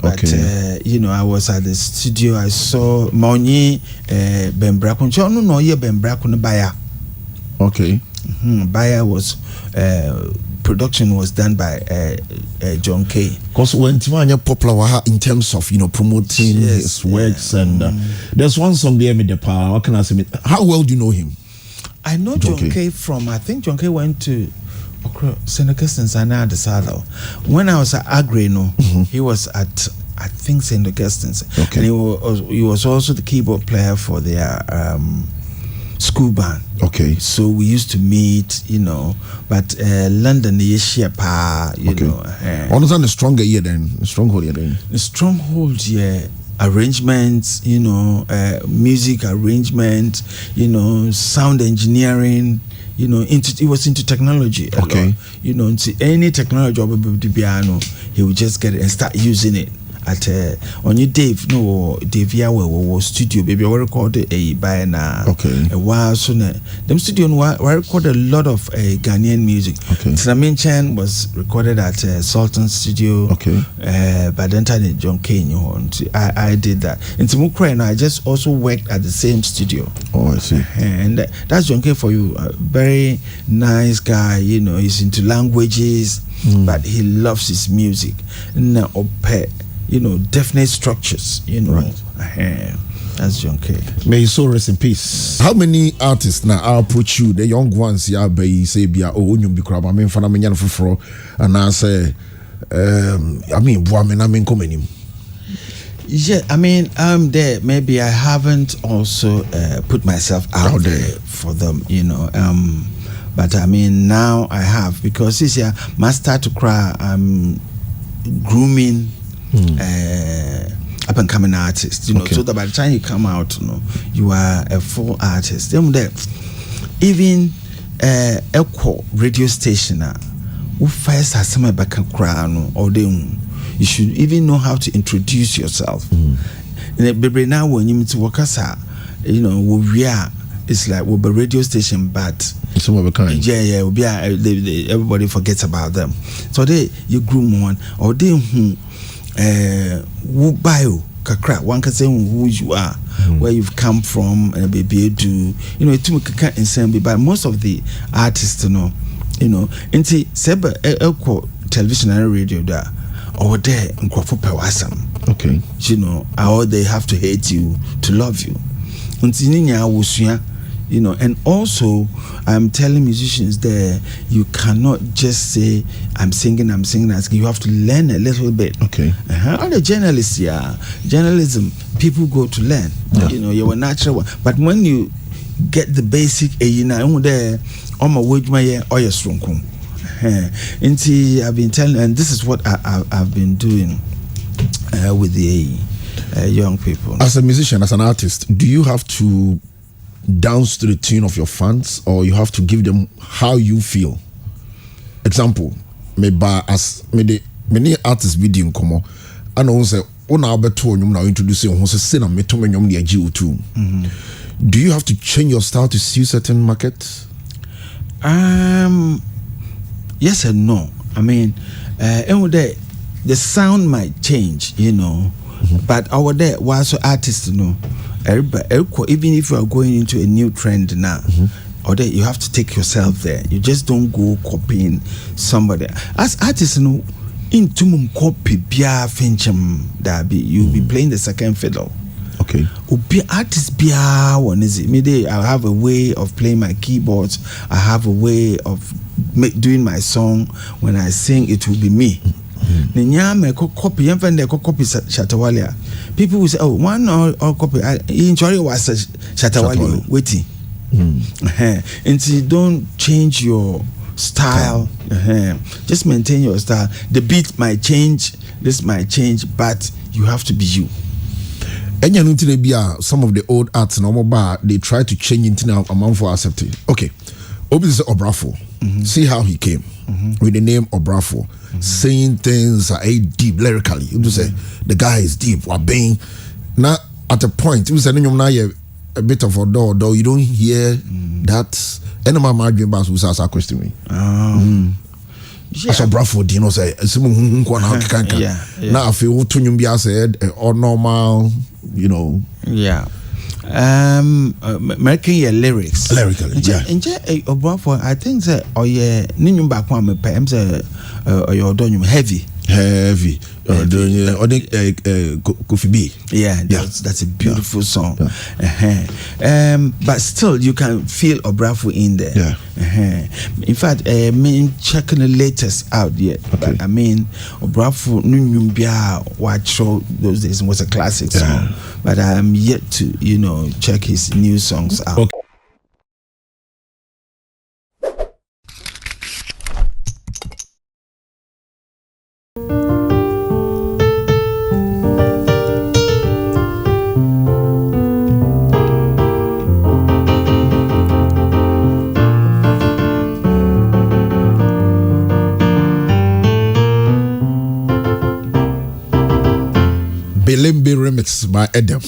but I was at the studio. I saw Mauni Ben Brakun. No, Ben Brakun Baya. Okay. Baya was production was done by John K. Because when Timanya popular in terms of promoting his works and there's one song there with the power. What can I say? How well do you know him? I know John K. from, I think John K. went to St. Augustine's and the Saddle. When I was at Agreno, he was at, I think, St. Augustine's. Okay. And he was also the keyboard player for their school band. Okay. So we used to meet, but London, the Asia Pa, understand the stronger year then, the stronghold year then. The stronghold year. Arrangements, music arrangement, sound engineering, it was into technology. Okay. Into any technology of the piano, he would just get it and start using it. At on your Dave Yawe studio, baby, I recorded a by now. Okay. A while sooner. Them studio I recorded a lot of Ghanaian music. Okay. Tinamin Chan was recorded at Sultan Studio. Okay. By then time John Kane, I did that. In Timukra, I just also worked at the same studio. Oh, I see. And that's John Kane for you. A very nice guy. He's into languages, but he loves his music. Now, definite structures, Right. That's John K. May his soul rest in peace. How many artists now I'll approach you, the young ones, say, be be crab, and I say, yeah, there. Maybe I haven't also put myself out there for them, but now I have, because this year, my start to cry, I'm grooming up and coming artist, so that by the time you come out, you are a full artist. Then even echo radio station who first has some back crown or then you should even know how to introduce yourself. Baby, now when you meet to work us we are, it's like we'll be radio station, but some of a kind. Yeah, we'll be everybody forgets about them. So you groom one or they who bio kakra one can say who you are, where you've come from, and be able to, you know, it took insane. But most of the artists, you know, into seba television and radio there, or there in Kwafupewasam. Okay, you know, or they have to hate you to love you. You know, and also I'm telling musicians there, you cannot just say I'm singing. You have to learn a little bit. Okay. All the journalists, journalism, people go to learn. You know, you're a natural one. But when you get the basic, you know, there, on my wage, my or your strong. I've been telling, and this is what I've been doing with the young people. As a musician, as an artist, do you have to dance to the tune of your fans, or you have to give them how you feel? Example, maybe as many artists be doing come and on say on our beto now introducing who say na meto menyom the agiu too. Do you have to change your style to suit certain markets? Yes and no. I mean, the sound might change, you know, but our there was artists, you know. Even if you are going into a new trend now, or that you have to take yourself there. You just don't go copying somebody. As artists, you know, into mum copy bia fincham dabi, you'll be playing the second fiddle. Okay. Be artist bia one is it? Maybe I have a way of playing my keyboards. I have a way of doing my song. When I sing, it will be me. Copy Shatawalia. People will say, oh, one or copy. Enjoy was Shatawalia waiting. And you don't change your style. Just maintain your style. The beat might change, this might change, but you have to be you. And some of the old arts normal bar, they try to change into now amount for accepting. Okay. Obviously Obrafo. See how he came with the name Obrafo, saying things are deep lyrically. You say the guy is deep. What being now at a point, you say a bit of a door. You don't hear that. Any of my margin bars will ask a question me. As Obrafo, you know, say now I feel to you be said or normal, you know. Yeah. Making your lyrics lyrically, yeah. I think that ninyum back one me pem say heavy Kofi B. Yeah, that's a beautiful song. But still you can feel Obrafo in there. In fact, I mean checking the latest out yet. But I mean Obrafo ninyum bia watch those days was a classic song. But I am yet to, you know, check his new songs out. Okay. Belembe remix by Adam.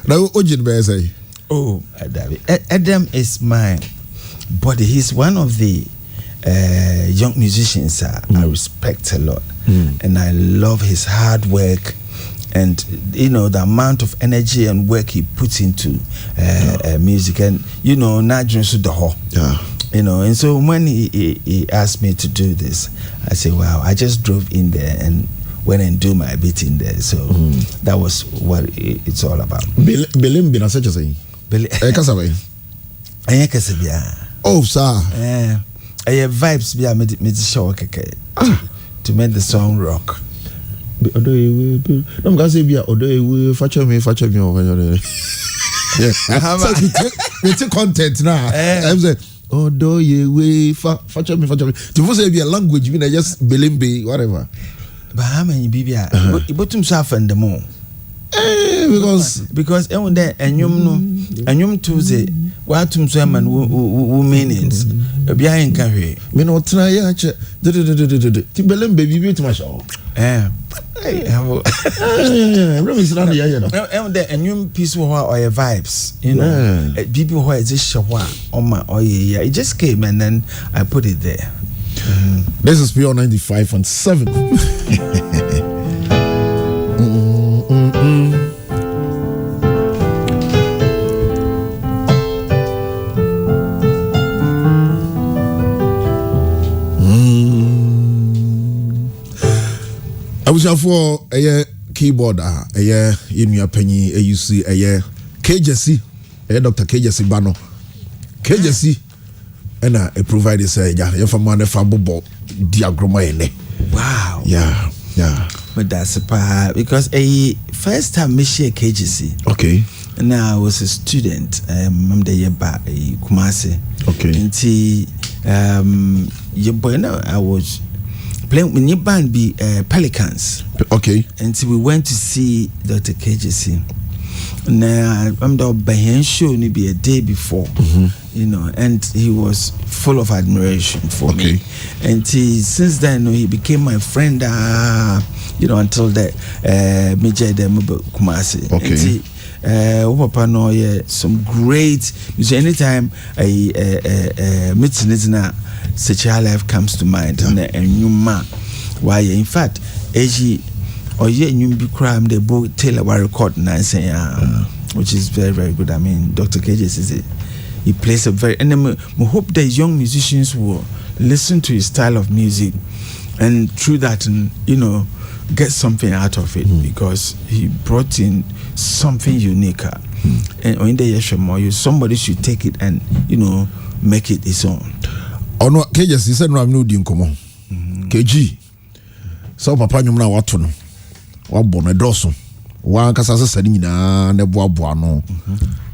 Now, what did you say? Oh, Adam is my buddy. He's one of the young musicians I respect a lot, and I love his hard work, and you know the amount of energy and work he puts into music, and you know, not just the whole. You know, and so when he asked me to do this, I said, "Wow!" I just drove in there and went and do my bit in there. So that was what it's all about. Belembe na such a say. Kasawe. Oh, sir. Vibes be a show to make the song rock. I'm gonna say be a feature me over. It's a content now. I'm saying odo ye we feature me. To say be a language, you know, just Belembe, whatever. But how many bibia? But to suffer the more. Because there and you Tuesday, what to some and who meanings behind carry. Me no try Belembe baby to my show. And you piece or your vibes, you know, people who is this show on my it just came and then I put it there. This is Pure 95.7. for a keyboard a yenua penny you see a KJC Dr. KJC Bano KJC and a provider say yeah for man fabo diagram. Wow. Yeah. But that's because a first time me share KJC. Okay. Now I was a student. I'm the year back Kumasi. Okay. I was playing with new band be Pelicans. Okay. Until we went to see Dr. KJC. Now I'm the Bayan show maybe a day before, you know, and he was full of admiration for me. And since then he became my friend. You know, until that Major Kumasi. Okay. Papa no some great. So anytime a meeting such a life comes to mind, and you man, why in fact, or you be crime the book Taylor will record which is very, very good. I mean, Dr. KJ he plays a very, and we hope that young musicians will listen to his style of music, and through that, you know, get something out of it, because he brought in something unique. And in the Yeshua, somebody should take it and, you know, make it his own. Oh no, KJ said no, I'm no doing come on. KG, so Papa Nyumna Watono, Wabon a dosso, one Casasa Sadina, Nebuano,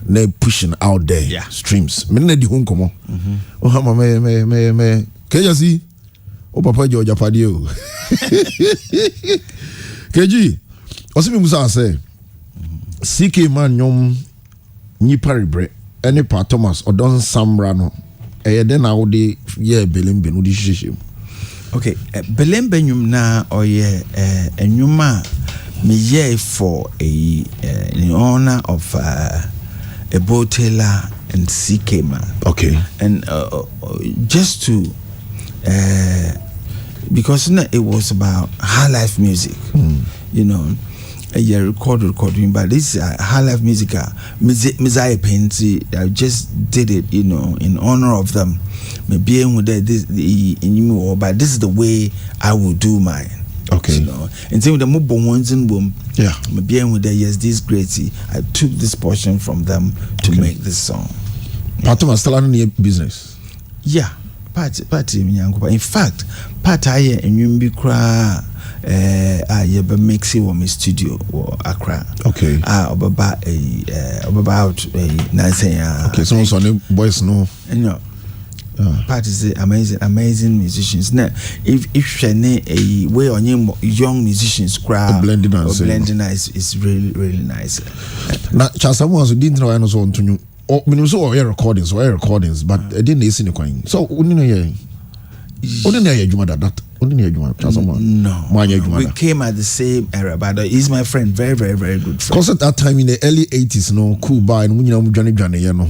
ne pushing out there, streams. Many di home come on. Oh, Hama me, KJ, oh Papa Georgia Padio. KG, Osimi Musa say, CK man nyom ni paribre, any part Thomas or Don Samrano. Then I would belembe no di. Okay, belembe nyum na oye enyuma me ye for in honor of a Botela and CK man. Okay. And just to because it was about high life music, you know. Recording, but this high life music, Messiah Painty, I just did it, you know, in honor of them. Maybe with but this is the way I will do mine. Okay. You know, and so with the mobile ones in boom, maybe with the yes, this great. I took this portion from them to make this song. Part of still on your business. Yeah, part in fact, part I and you be cry. I be mixing with my studio or Accra. Okay. About Nancy. Okay, so on the boys know. You know, part is amazing musicians. Now, if you need a way on young musicians, crowd blending is really nice. Now, someone who didn't know I was on to you. Oh, we saw recordings, but I didn't listen to coin. So, only know No, we came at the same era, but he's my friend, very, very, very good friend. Because at that time in the early 80s, no, cool by and Johnny, you know.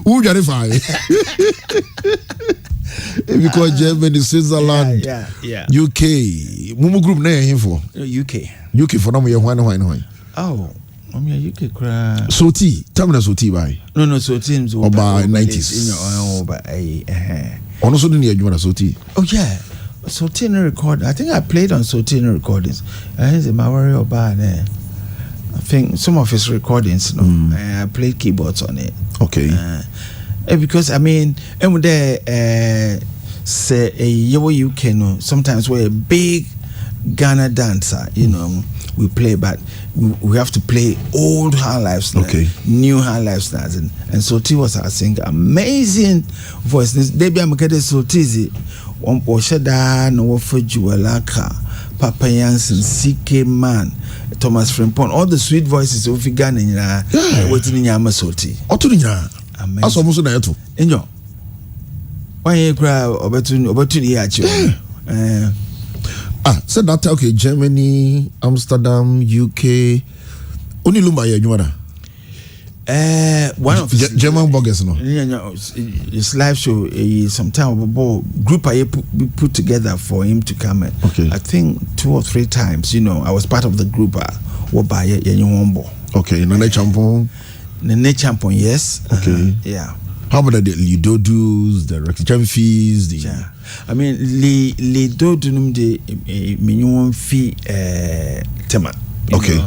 Who Johnny Five? Because Germany, Switzerland, UK, Mumu group name for UK for now. Oh. UK cry. Soti, tell me Soti by. No, Soti is about 90s. Also, didn't you want Soti? Oh, yeah. Soti in a record. I think I played on Soti in recordings. He's a Maori or bad. I think some of his recordings, I played keyboards on it. Okay. Because, I mean, and there, say, a UK, sometimes we're a big Ghana dancer, you know. We play, but we have to play old high lives, new high lives, and Soti was our singer, amazing voice. Debbie Amakede Sotizi, Oshada, no for Juelaka, Paapa Yankson, CK Man, Thomas Frimpong, all the sweet voices of Ghanaian, waiting in Yama Soti. Amazing. That's almost an echo. Enjo. Why you cry over to the actual? Said that okay, Germany, Amsterdam, UK. Only Lumba Yajumada. One of German bloggers, no. His live show, sometime group I put together for him to come. Okay. I think 2 or 3 times. You know, I was part of the group. By Okay, Nene Champon. Nene Champon, yes. Okay. Yeah. How about the Lidodus, the Rexicham fees? Yeah. I mean, Lidodunum de minimum fee tema. Okay.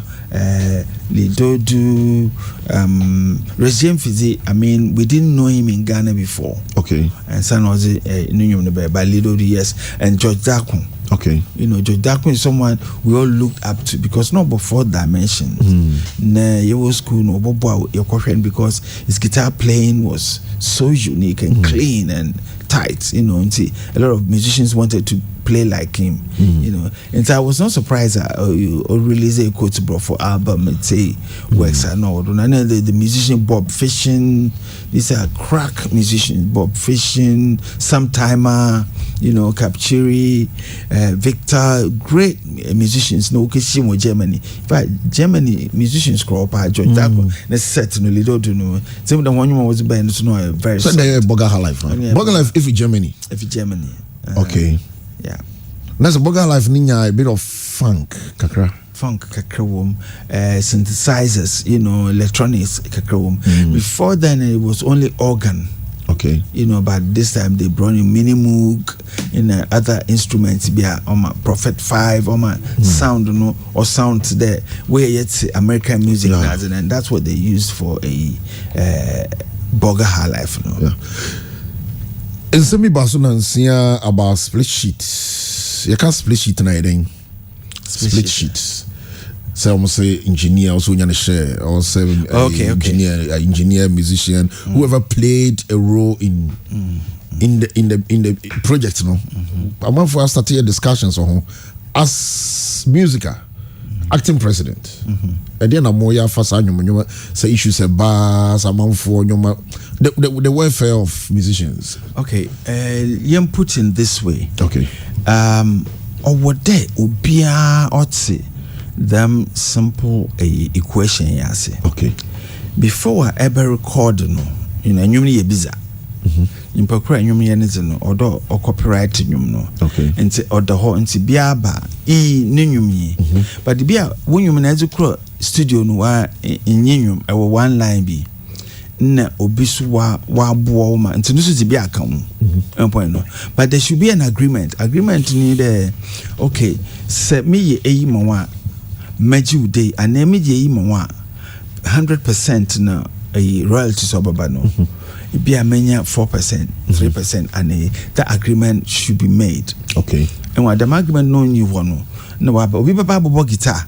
Lidodu Regime Fizi, I mean, we didn't know him in Ghana before. Okay. And son was Nuyum by Lidodu, yes, and George Dakun. Okay. You know, George Dakun is someone we all looked up to because not before dimensions. You was school, no Bobo, your question, because his guitar playing was so unique and clean and tight, you know, and see a lot of musicians wanted to play like him, you know, and so I was not surprised that you release a quote bro for album and say works and all. And then the musician Bob Fishing, these are crack musicians, Bob Fishing, Sametimer, you know, Capchiri, Victor, great musicians. No, Kishimo Germany, but Germany musicians grow up. George Dago, certainly don't know. Some of the one was band to know very. So they Boga Life, Boga Life if Germany, Germany. Okay. Yeah. That's a Boga Life Ninya, a bit of funk, kakra. Funk kakrawum, synthesizers, you know, electronics kakrawum. Before then it was only organ. Okay. You know, but this time they brought in mini moog in other instruments, be a Prophet 5 or my sound, you know, or sounds there where it's American music, and that's what they used for a Boga High Life, you know. Yeah. In semi Basuna and about split sheets. You can't split sheet tonight, then. Split sheets. So I'm say engineer also share or say engineer, musician, whoever played a role in the project, no. I'm for started discussions on as musical acting president. And then I'm more for say issues about some for the welfare of musicians. Okay, you put in this way. Okay. Or what day ubia otse them simple equation yase. Okay. Before I ever record no, you know, nyumni yebiza. In pakura nyumni yeneze no, odo o copyright nyum no. Okay. Nti odo ho nti biaba ni nyumni. But bia when you menaje kro studio no wa nyum e one line bi. Na obisu wa boa ma nti no so ti bi aka mu. Point no. But there should be an agreement. Agreement ni there. Okay, se me ye eyi mo wa Meju day and immediately 100% na royalties obaba no. It be a mania 4%, 3%, and that agreement should be made. Okay. And what the agreement no new one no we baba guitar.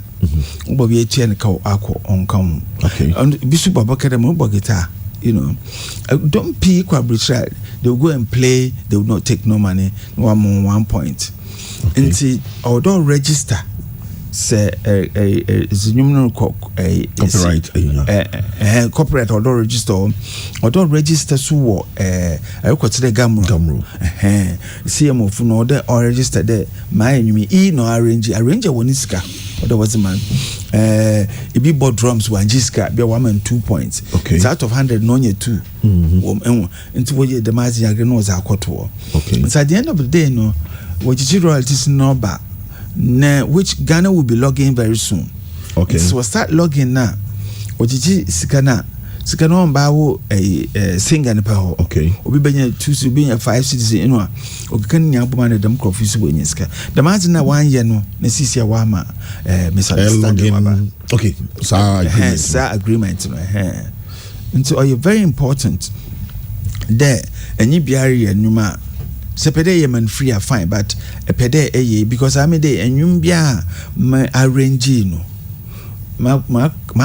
Obi etienne ka akọ onkan. Okay. And bisu baba kedem guitar. You know, don't pay quadrilateral. They will go and play. They will not take no money. No one point. Okay. Until although register. Say copyright copyright or register so I got to the gamro CMO for no there or register there my me no arrange one iska or there was a man it be bought drums one jiska be 1 and 2 points. Okay. It's out of 100 no you 2 into what the mazi agreement was a quarter. Okay. So at the end of the day no what you royalties no back. Which Ghana will be logging very soon. Okay. So we'll start logging now. Ojiji sikana on bawo a singer ne paho. Okay. Obi benya 2 be 5 citizen you know. Obi kan nya boma na dem confuse we nyiska. The man na 1 year no na sisia wa ma misunderstanding. Okay. So agreement no and so are you very important there enyi biari enuma sepede man free are fine but a pede because I made a nyum bia arrange no ma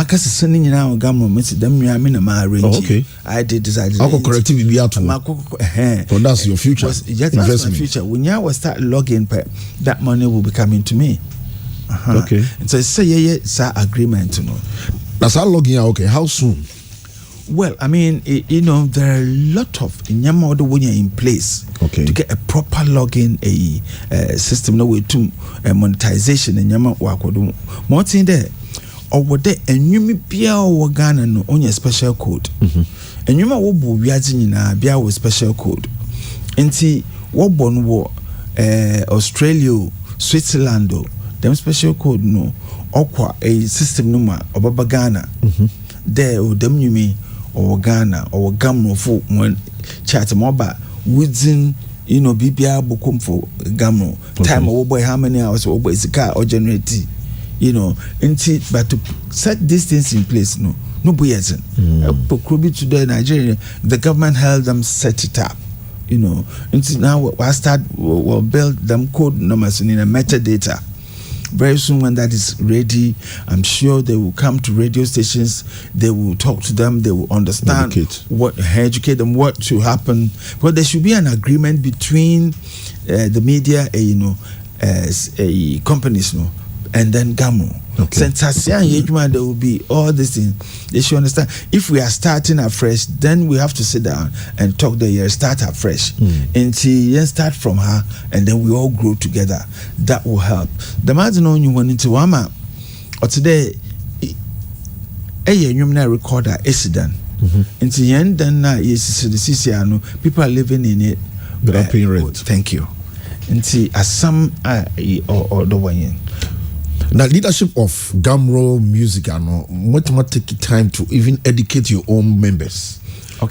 kase sending now gamro miss them me na ma arrange. Okay. I did decide I'll corrective be out. So that's your future. That's my future. When you will start logging that money will be coming to me. Okay. And so say agreement you know. That's how logging out. Okay. How soon? Well, I mean, you know, there are a lot of inyama when you're in place to get a proper login system. No way to monetization inyama wakodo. More thing there, or what they enyumi bia or Ghana no on your special code. Enyuma wobu wiazi na bia with special code. Enti wobon wo Australia, Switzerland, them special code no okwa a system numa obaba Ghana. There or them you mean. or Ghana or Gamro for when chat moba within BBR bokum for Gamro time or boy how many hours or boy is a car or generate but to set these things in place no boy hasn't today Nigeria the government helped them set it up. Until now we'll build them code numbers in a metadata. Very soon when that is ready, I'm sure they will come to radio stations, they will talk to them, they will understand educate them what to happen. But there should be an agreement between the media as a companies and then Gamo. Since there will be all these things. They should understand. If we are starting afresh, then we have to sit down and talk the year, start afresh. Until you start from her, and then we all grow together. That will help. The man know you went into Wama or today a recorder accident. Until the end, then people are living in it. Thank you. Until as some or the way. Now, leadership of Gamro music, much more take time to even educate your own members.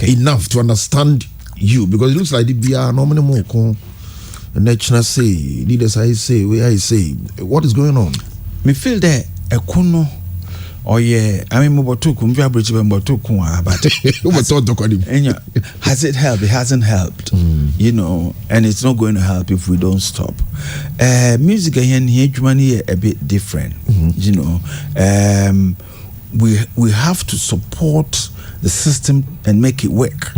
Enough to understand you, because it looks like the BR normally more. National say, leaders I say, where I say, what is going on? Me feel that a kuno. I mean, but has it helped? It hasn't helped, and it's not going to help if we don't stop. Music again here a bit different, we have to support the system and make it work.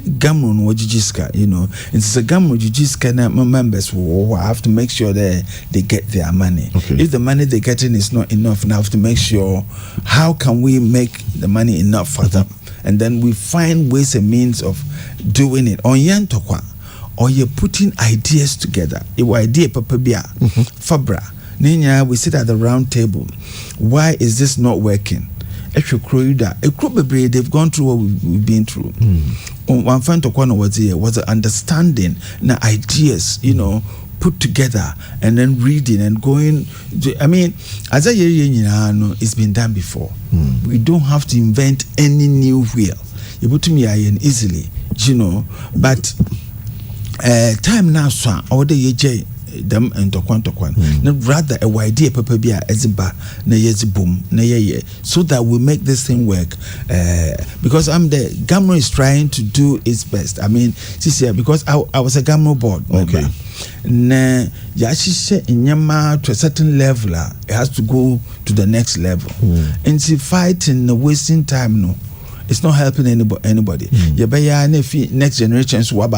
Gamro Wajijiska, it's a Gamro Jijiska members who have to make sure that they get their money. If the money they're getting is not enough, now have to make sure how can we make the money enough for them, and then we find ways and means of doing it. On Yantokwa, or you're putting ideas together. Your idea, Papa Bia, Fabra, Nina, we sit at the round table. Why is this not working? They've gone through what we've been through. One friend to Kwana was here was an understanding, now ideas, put together and then reading and going. I mean, as I it's been done before. We don't have to invent any new wheel. You put me easily, but time now, son, all the them and tokwan rather a idea papa bia eziba na yezi boom na ye so that we make this thing work, because the Gamro is trying to do its best. I mean this year, because I was a Gamro board member. Na yashishe inyama to a certain level, it has to go to the next level. And see, fighting, wasting time, it's not helping anybody. Next generations what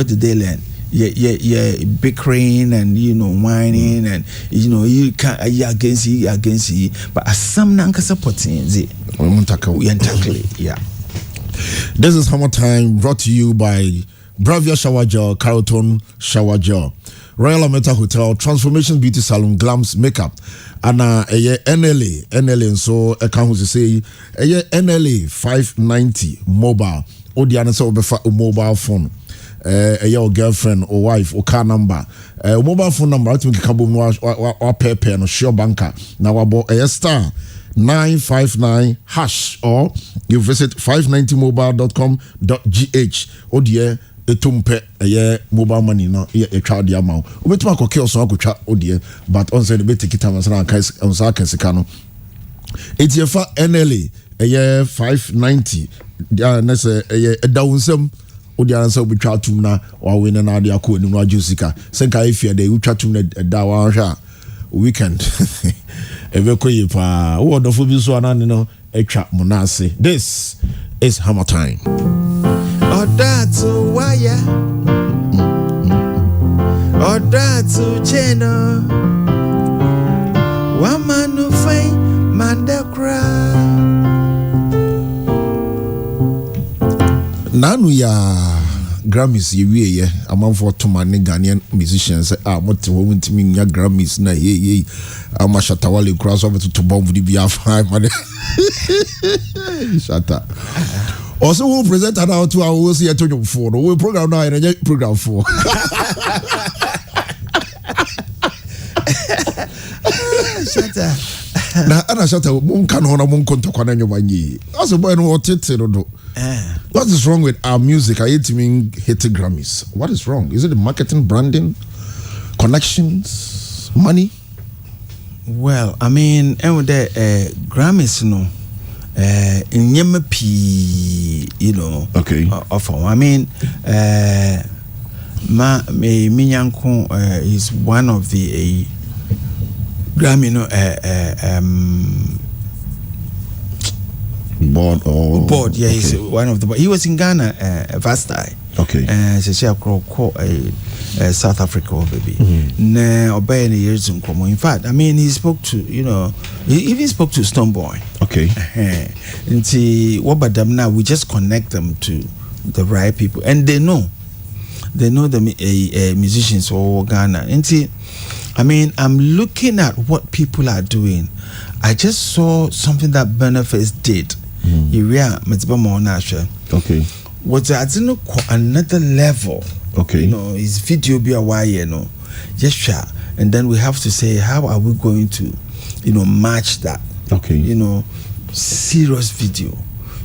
did they learn? Bickering and whining and you can't against you, but as some nanka supporting it. This is HammerTime, brought to you by Bravia Shower Gel, Carlton Shower Gel, Royal Ameta Hotel, Transformation Beauty Salon, Glams Makeup, and NLA, and so I can say NLA 590 mobile. Odiana so befa mobile phone. Your girlfriend or wife or car number, mobile phone number. I think you can or pay no sure banker. Now about a star 959 hash, or you visit 590mobile.com.gh. Oh dear, a tumpe a mobile money no a child amount. We to make okay so go oh dear, but on said the bit ticket on Sakano. It's your NLA a year 590. That's a down some. Odi answer we try to na or win an idea code in Rajusika. Senka if you they try to dawa weekend. Eveko pa what the food so an a trap monase. This is HammerTime. Oh that's wire. Oh that's cheno. Woman no fine mandakra. Nanu ya Grammys ye among for to my Ghanaian musicians what to want me ya Grammys na ye Amashatawale cross over to bomb the BR5 man. Shata. Also we'll present out to our OC at 24. We program now and program 4. Shata. Na ana shata mon kan ho na mon konto kwana nyomanyi. As a boy no otete do. What is wrong with our music? I hate mean hit Grammys. What is wrong? Is it the marketing, branding, connections, money? Well, I mean, the Grammys, in Yemepi, Okay. I mean, me Minyanko is one of the Grammy, board. Yeah, he's one of the. He was in Ghana, Vastai. Okay. South Africa, baby. In fact, I mean, he spoke to, he even spoke to Stoneboy. Okay. And see, what about them now? We just connect them to the right people, and they know the musicians or Ghana. And see, I mean, I'm looking at what people are doing. I just saw something that Beneface did. Okay. What's another level? Okay. His video be a while, just sure. And then we have to say, how are we going to, match that? Okay. Serious video,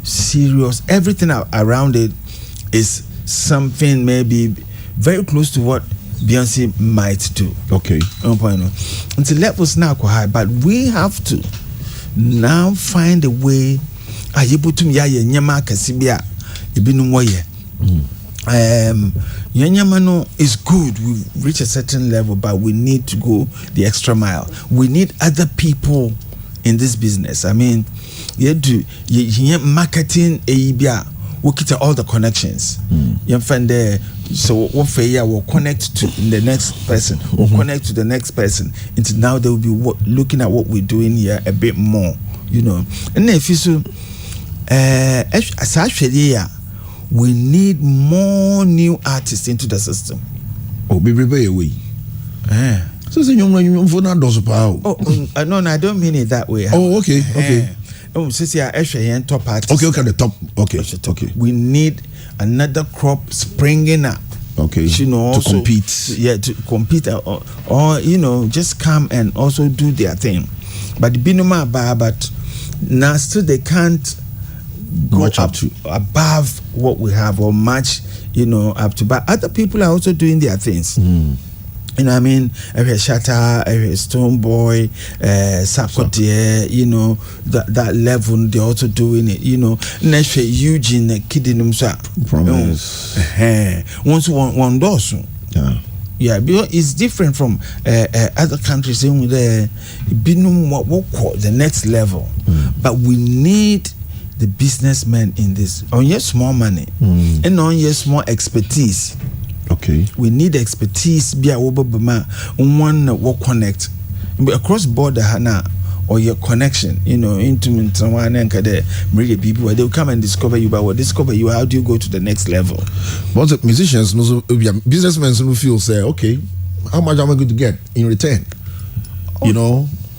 serious. Everything around it is something maybe very close to what Beyonce might do. Okay. Until levels now quite high, but we have to now find a way. Nyama kasibia ibinu moye. Nyama is good. We've reached a certain level, but we need to go the extra mile. We need other people in this business. I mean, you do marketing ibia. We get all the connections. You find there. So what failure will connect to the next person. We'll connect to the next person. Until now they will be looking at what we're doing here a bit more. And then if you so. We need more new artists into the system. Oh, baby, away. So say you for not does power. No, I don't mean it that way. Oh, okay. Oh, since you are actually top artist. Okay, the top. Okay. We need another crop springing up. Okay. To compete. Yeah, to compete, or just come and also do their thing. But the binuma but now still they can't go up to above what we have or match up to, but other people are also doing their things. I mean, every Shatter, every Stoneboy, Sakotie, that level they're also doing it. Next Eugene kidding Promise. Once one does. Yeah, because it's different from other countries in the next level. But we need the businessmen in this. On your small money and on your small expertise. Okay. We need expertise. Be a one work connect across border hana or your connection. Into someone and bring people where they'll come and discover you. But what discover you? How do you go to the next level? But the musicians, businessmen who feel say, okay, how much am I going to get in return?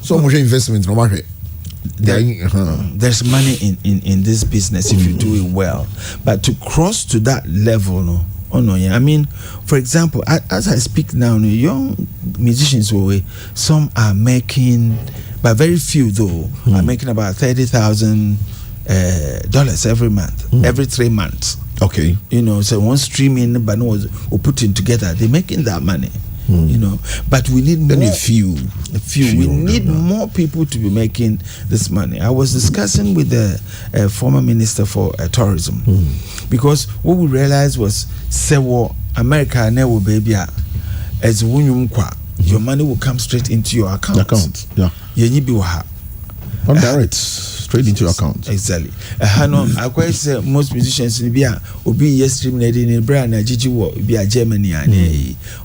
So much investment no market. There's money in this business if you do it well, but to cross to that level, I mean, for example, as I speak now, young musicians, some are making, but very few though, are making about $30,000 every month, every 3 months. Okay. So one streaming, but no, or putting together, they're making that money. But we need more. A few. We need more people to be making this money. I was discussing with the former minister for tourism, because what we realized was, America never baby as your money will come straight into your account. Direct. Straight into your account. Exactly. I quite say most musicians in Bia will be yesterday in Brian and Gigi will be a Germany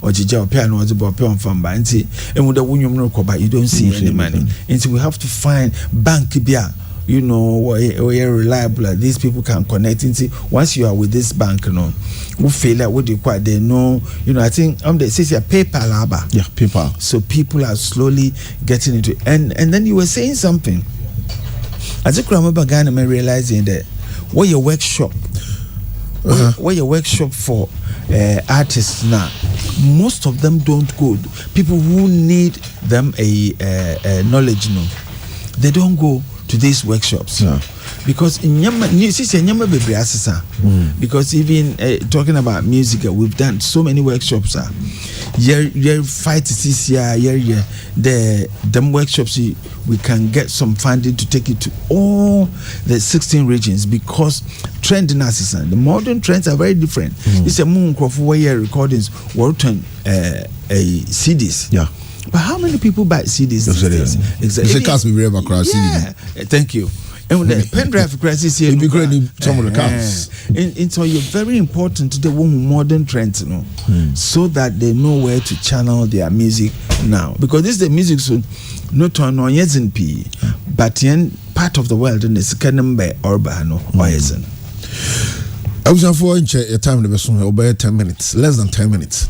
or Gigi piano or the Bopion from Banty and with the William Roko, but you don't see any money. And so we have to find bank Bia. Where reliable these people can connect into. Once you are with this bank, who fail at what you quite they know. I think they say PayPal. Yeah, PayPal. So people are slowly getting into it. And then you were saying something. I think I remember Ghana realizing that what your workshop for artists now, most of them don't go. People who need them a knowledge, they don't go to these workshops. Yeah. Because in because even talking about music, we've done so many workshops. Yeah, fight this year, them workshops, we can get some funding to take it to all the 16 regions, because trend in the modern trends are very different. It's a moon recordings, Wharton CDs. Yeah. But how many people buy CDs these days? Exactly. Thank you. And the pen drive crisis here, some of the cars. And so you're very important to the modern trends, so that they know where to channel their music now. Because this is the music, so not on Yezen P, but in part of the world, and it's Kanambe or Bahano or Yezen. I was for a time over 10 minutes, less than 10 minutes.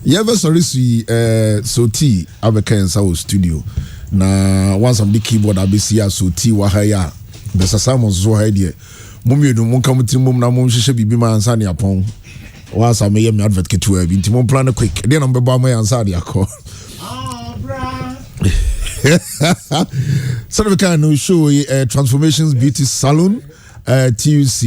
You ever sorry see so T Abeka in South Studio. Na once I'm the keyboard abisi so T wahaya Bessa Simons zo idea mummy do mon come mum na mum hwehwe bibi ma ansa ne apon once am me advert ketu abi nti mum plan quick dey na mbeba ma ansa de akọ so we can show Transformations Beauty Salon TUC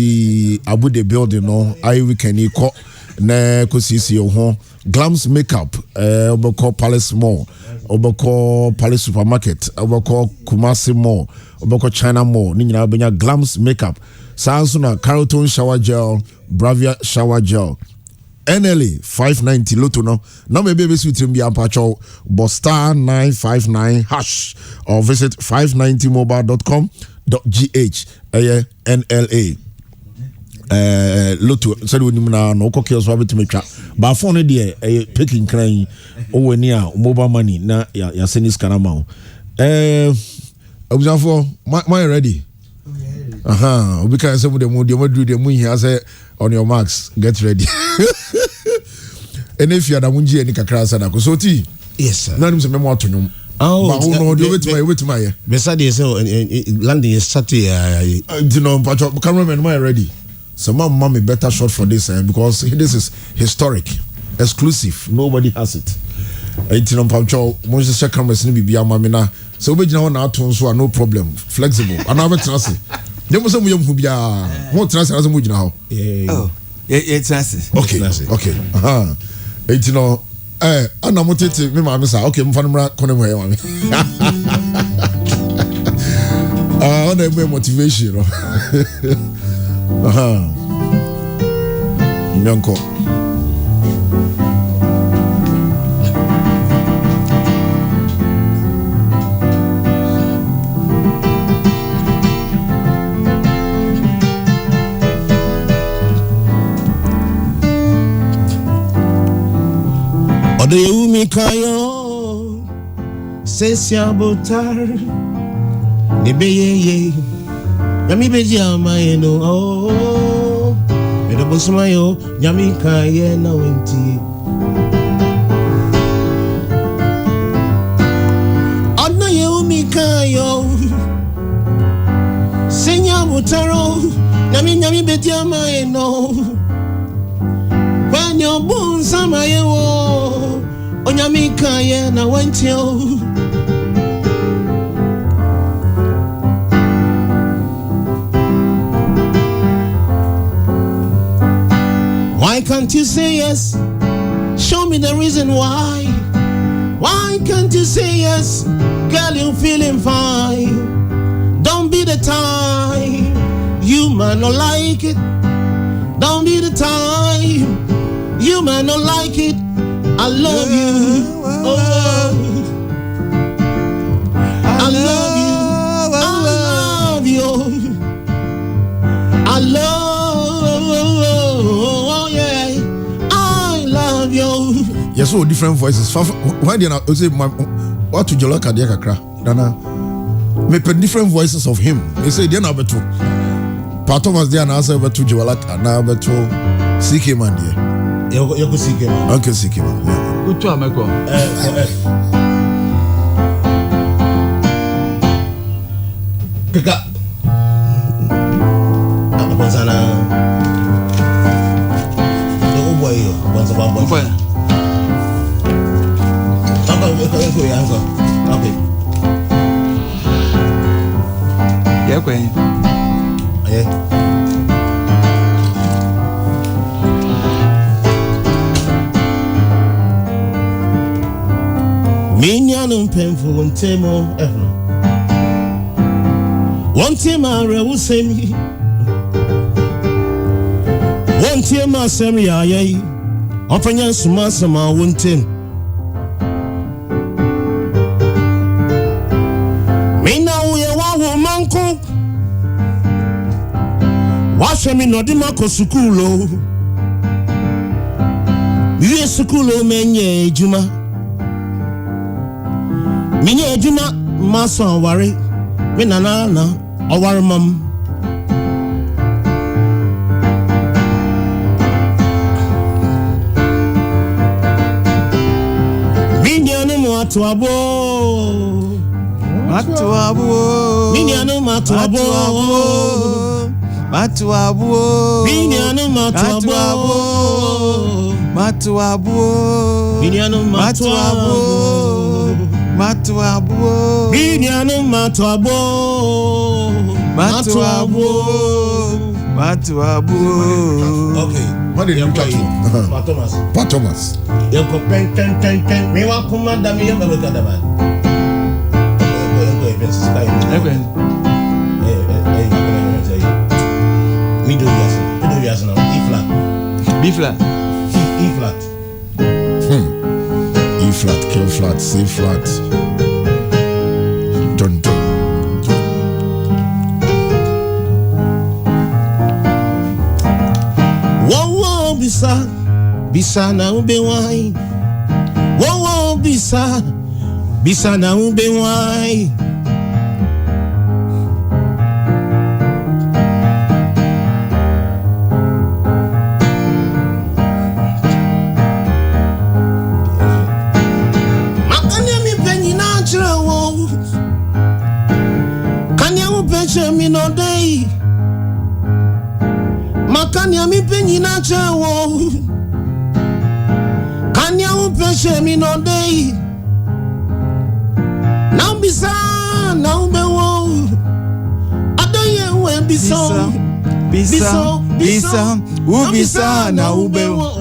Abu the building no I we can equal na ko sisi ho Glams Makeup oboko Palace Mall oboko Palace Supermarket oboko Kumasi Mall oboko China Mall ni nyina benya Glams Makeup sanso na Carlton Shower Gel Bravia Shower Gel NLA 590 Lotto no me be suit bi ampacho *959# or visit 590mobile.com.gh NLA Lotto said when you na no kokio so abetumetwa ba phone de picking crying owani a mobile money na ya send this kana ma observe my ready we can say the mood you do the moon here say on your marks get ready and if you are munji any kakra sada ko so ti yes sir na nim se memo atonum oh no do wait my Bessa dey say landing is Saturday you know cameraman my ready. Some mommy better shot for this because this is historic, exclusive. Nobody has it. It's no pancho. Most of the cameras need to be mamina. So we just want to so no problem, flexible. And I trust it. There was some young who be more trust as a much now. Oh, it's trust. Okay. It's no. I'm not motivated. Me mama say okay. I'm fanimra konem here mami. On the motivation. Nyanko Odo yumi kayo sesia botar nebeye Yami beji amayeno oh Edo bosumayo Yami kaye na wenti Ono ye umikayo Senya butaro Yami beji amayeno Wanyo bunsa mayewo Onyami kaye na wenti oh Why can't you say yes? Show me the reason why. Why can't you say yes? Girl, you feeling fine. Don't be the time. You might not like it. Don't be the time. You might not like it. I love you. Oh. I love you. I love you. I love yes, so different voices. Why do you not say what to Joloka de Kakra? Dana me different voices of him. They say they're not better. Part of us there now say better Joloka, now better CK man there. You go CK man. Uncle CK man. Good to Ameko. Pick up. I'm Bonsana. The old boy, once about boy. Okay. kwen. Minyanum painful one temo ever. One time I will say me. One time I say me aye. Opanya suma sama one time. Me now we wa woman ko. Wash me no di mako sukulo. Ye sukulo menye juma. Minye juma maso ware. Me nana na awar mam. Minyanu matuabo. Minyanu matuabo. Minyanu matuabo. Minyanu matuabo. Okay, what did you tell you? Thomas. You go pen. Me wa kumanda me yamba beka daba. Me do yes now. B flat. E flat, K flat, C flat. Dun. Whoa, bisa na ube wine. Whoa, bisa na ube wine. Me no day. Makanya mi penyi na chawo. Kanya upeshe mi no day. Now bisa ubewo. Adoye we bisa ubisa na ubewo.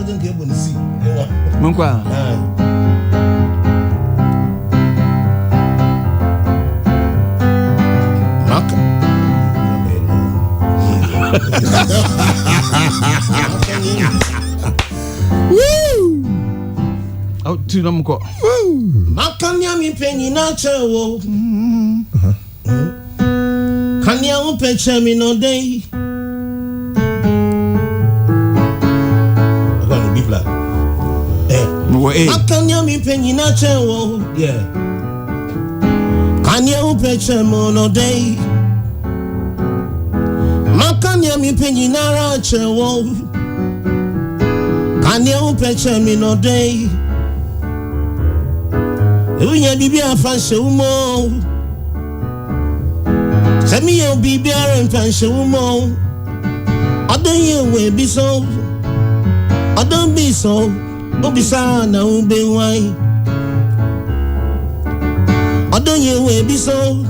Munkwa. Woo! Oh, tu nam ko. Makanya mi penyi na chawo. Kanya upeche mi no day. I'm going to be flat. Makanya mi penyi na chawo. Yeah. Kanya upeche mi no day. Makanya mi penyi na rachewo. Kanya upeche mi no day. Unya bibi afanshe umo. Semi yo bibi afanshe umo. Adonye we biso. Adon biso. Obisa na ube wai. Adonye we biso.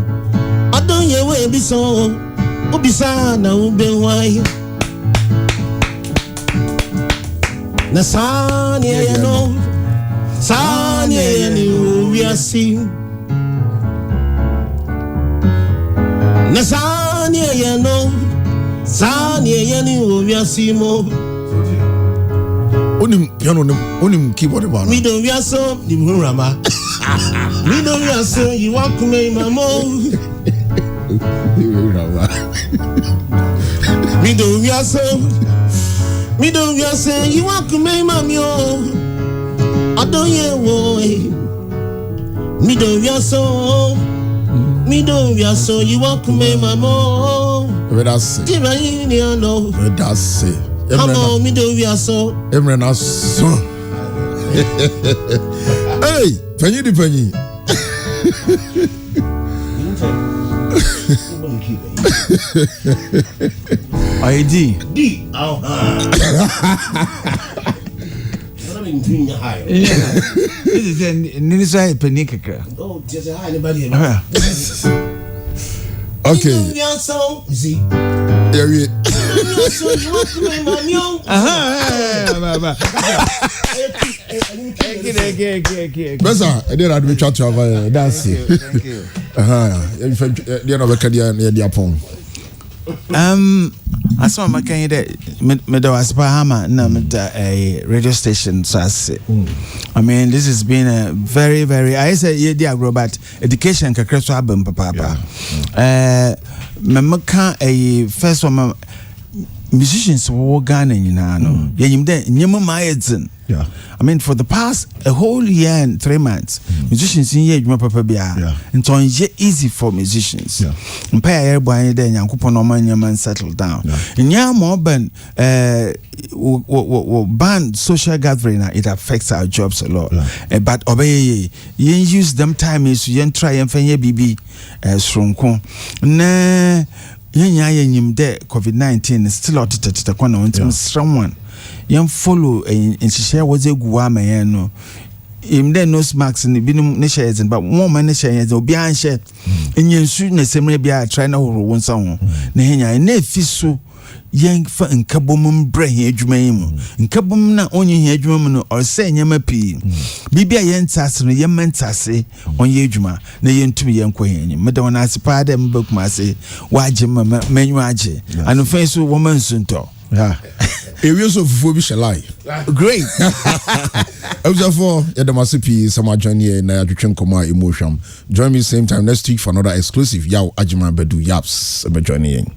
Adonye we biso. Obisa na ube wai. Na sani ya no. Sani ya ni uwiasi. Na sani ya no. Sani ya ni uwiasi mo. Onim keyboard ba. Mi do wiaso di murama. Mi do wiaso you walk me mamo. Mi do wiaso you walk me mamio. Adonye wo. Mi do wiaso you walk me mamo. That's it. That's it. Come on, mi do wiaso. Emre na so. Hey, penny. ID. D. Oh. This is a penny kakra. Oh, just a high anybody. Okay. See. Yeah, we. Bessa, I did admit chat to have that's it. Thank you. You know, the upon. I saw my kind of me was Bahama na a radio station so I say. I mean this has been a very I say yeah but education kakra so abem papa. Me can a first one musicians wo Ghana nyina no. Yanyim de nyem ma yedzin. Yeah. I mean, for the past a whole year and 3 months, musicians in here, papa bia. And so it's easy for musicians. And pay everybody there, and coupon no money man settle down. In your urban, ban social gathering, it affects our jobs a lot. But obey, you use them time is you try and find your BB strong. Nah, you there COVID-19 is still out at the corner until someone. Young follow and she share was a guama no. Him then no smacks in the binum nishays but one man nishays or behind share. And you shouldn't the same be a trying to one song. Nehenya and nefisu young for and kabum brain hedgemaim. And kabum na only hedgeman or say yamapi. Bibi a yen tass and a yaman tassy on yejuma, na yen to be young queen. Madonna aspire them book massy, why Jim menuaje, and a face of woman soon talk. Yeah. Areas of Fubi lie. Great. Therefore, Yadamasipi, Sama Johnny, and Nayajuchen Koma Emotion. Join me same time next week for another exclusive Yaw Ajima Bedu Yaps. Joining.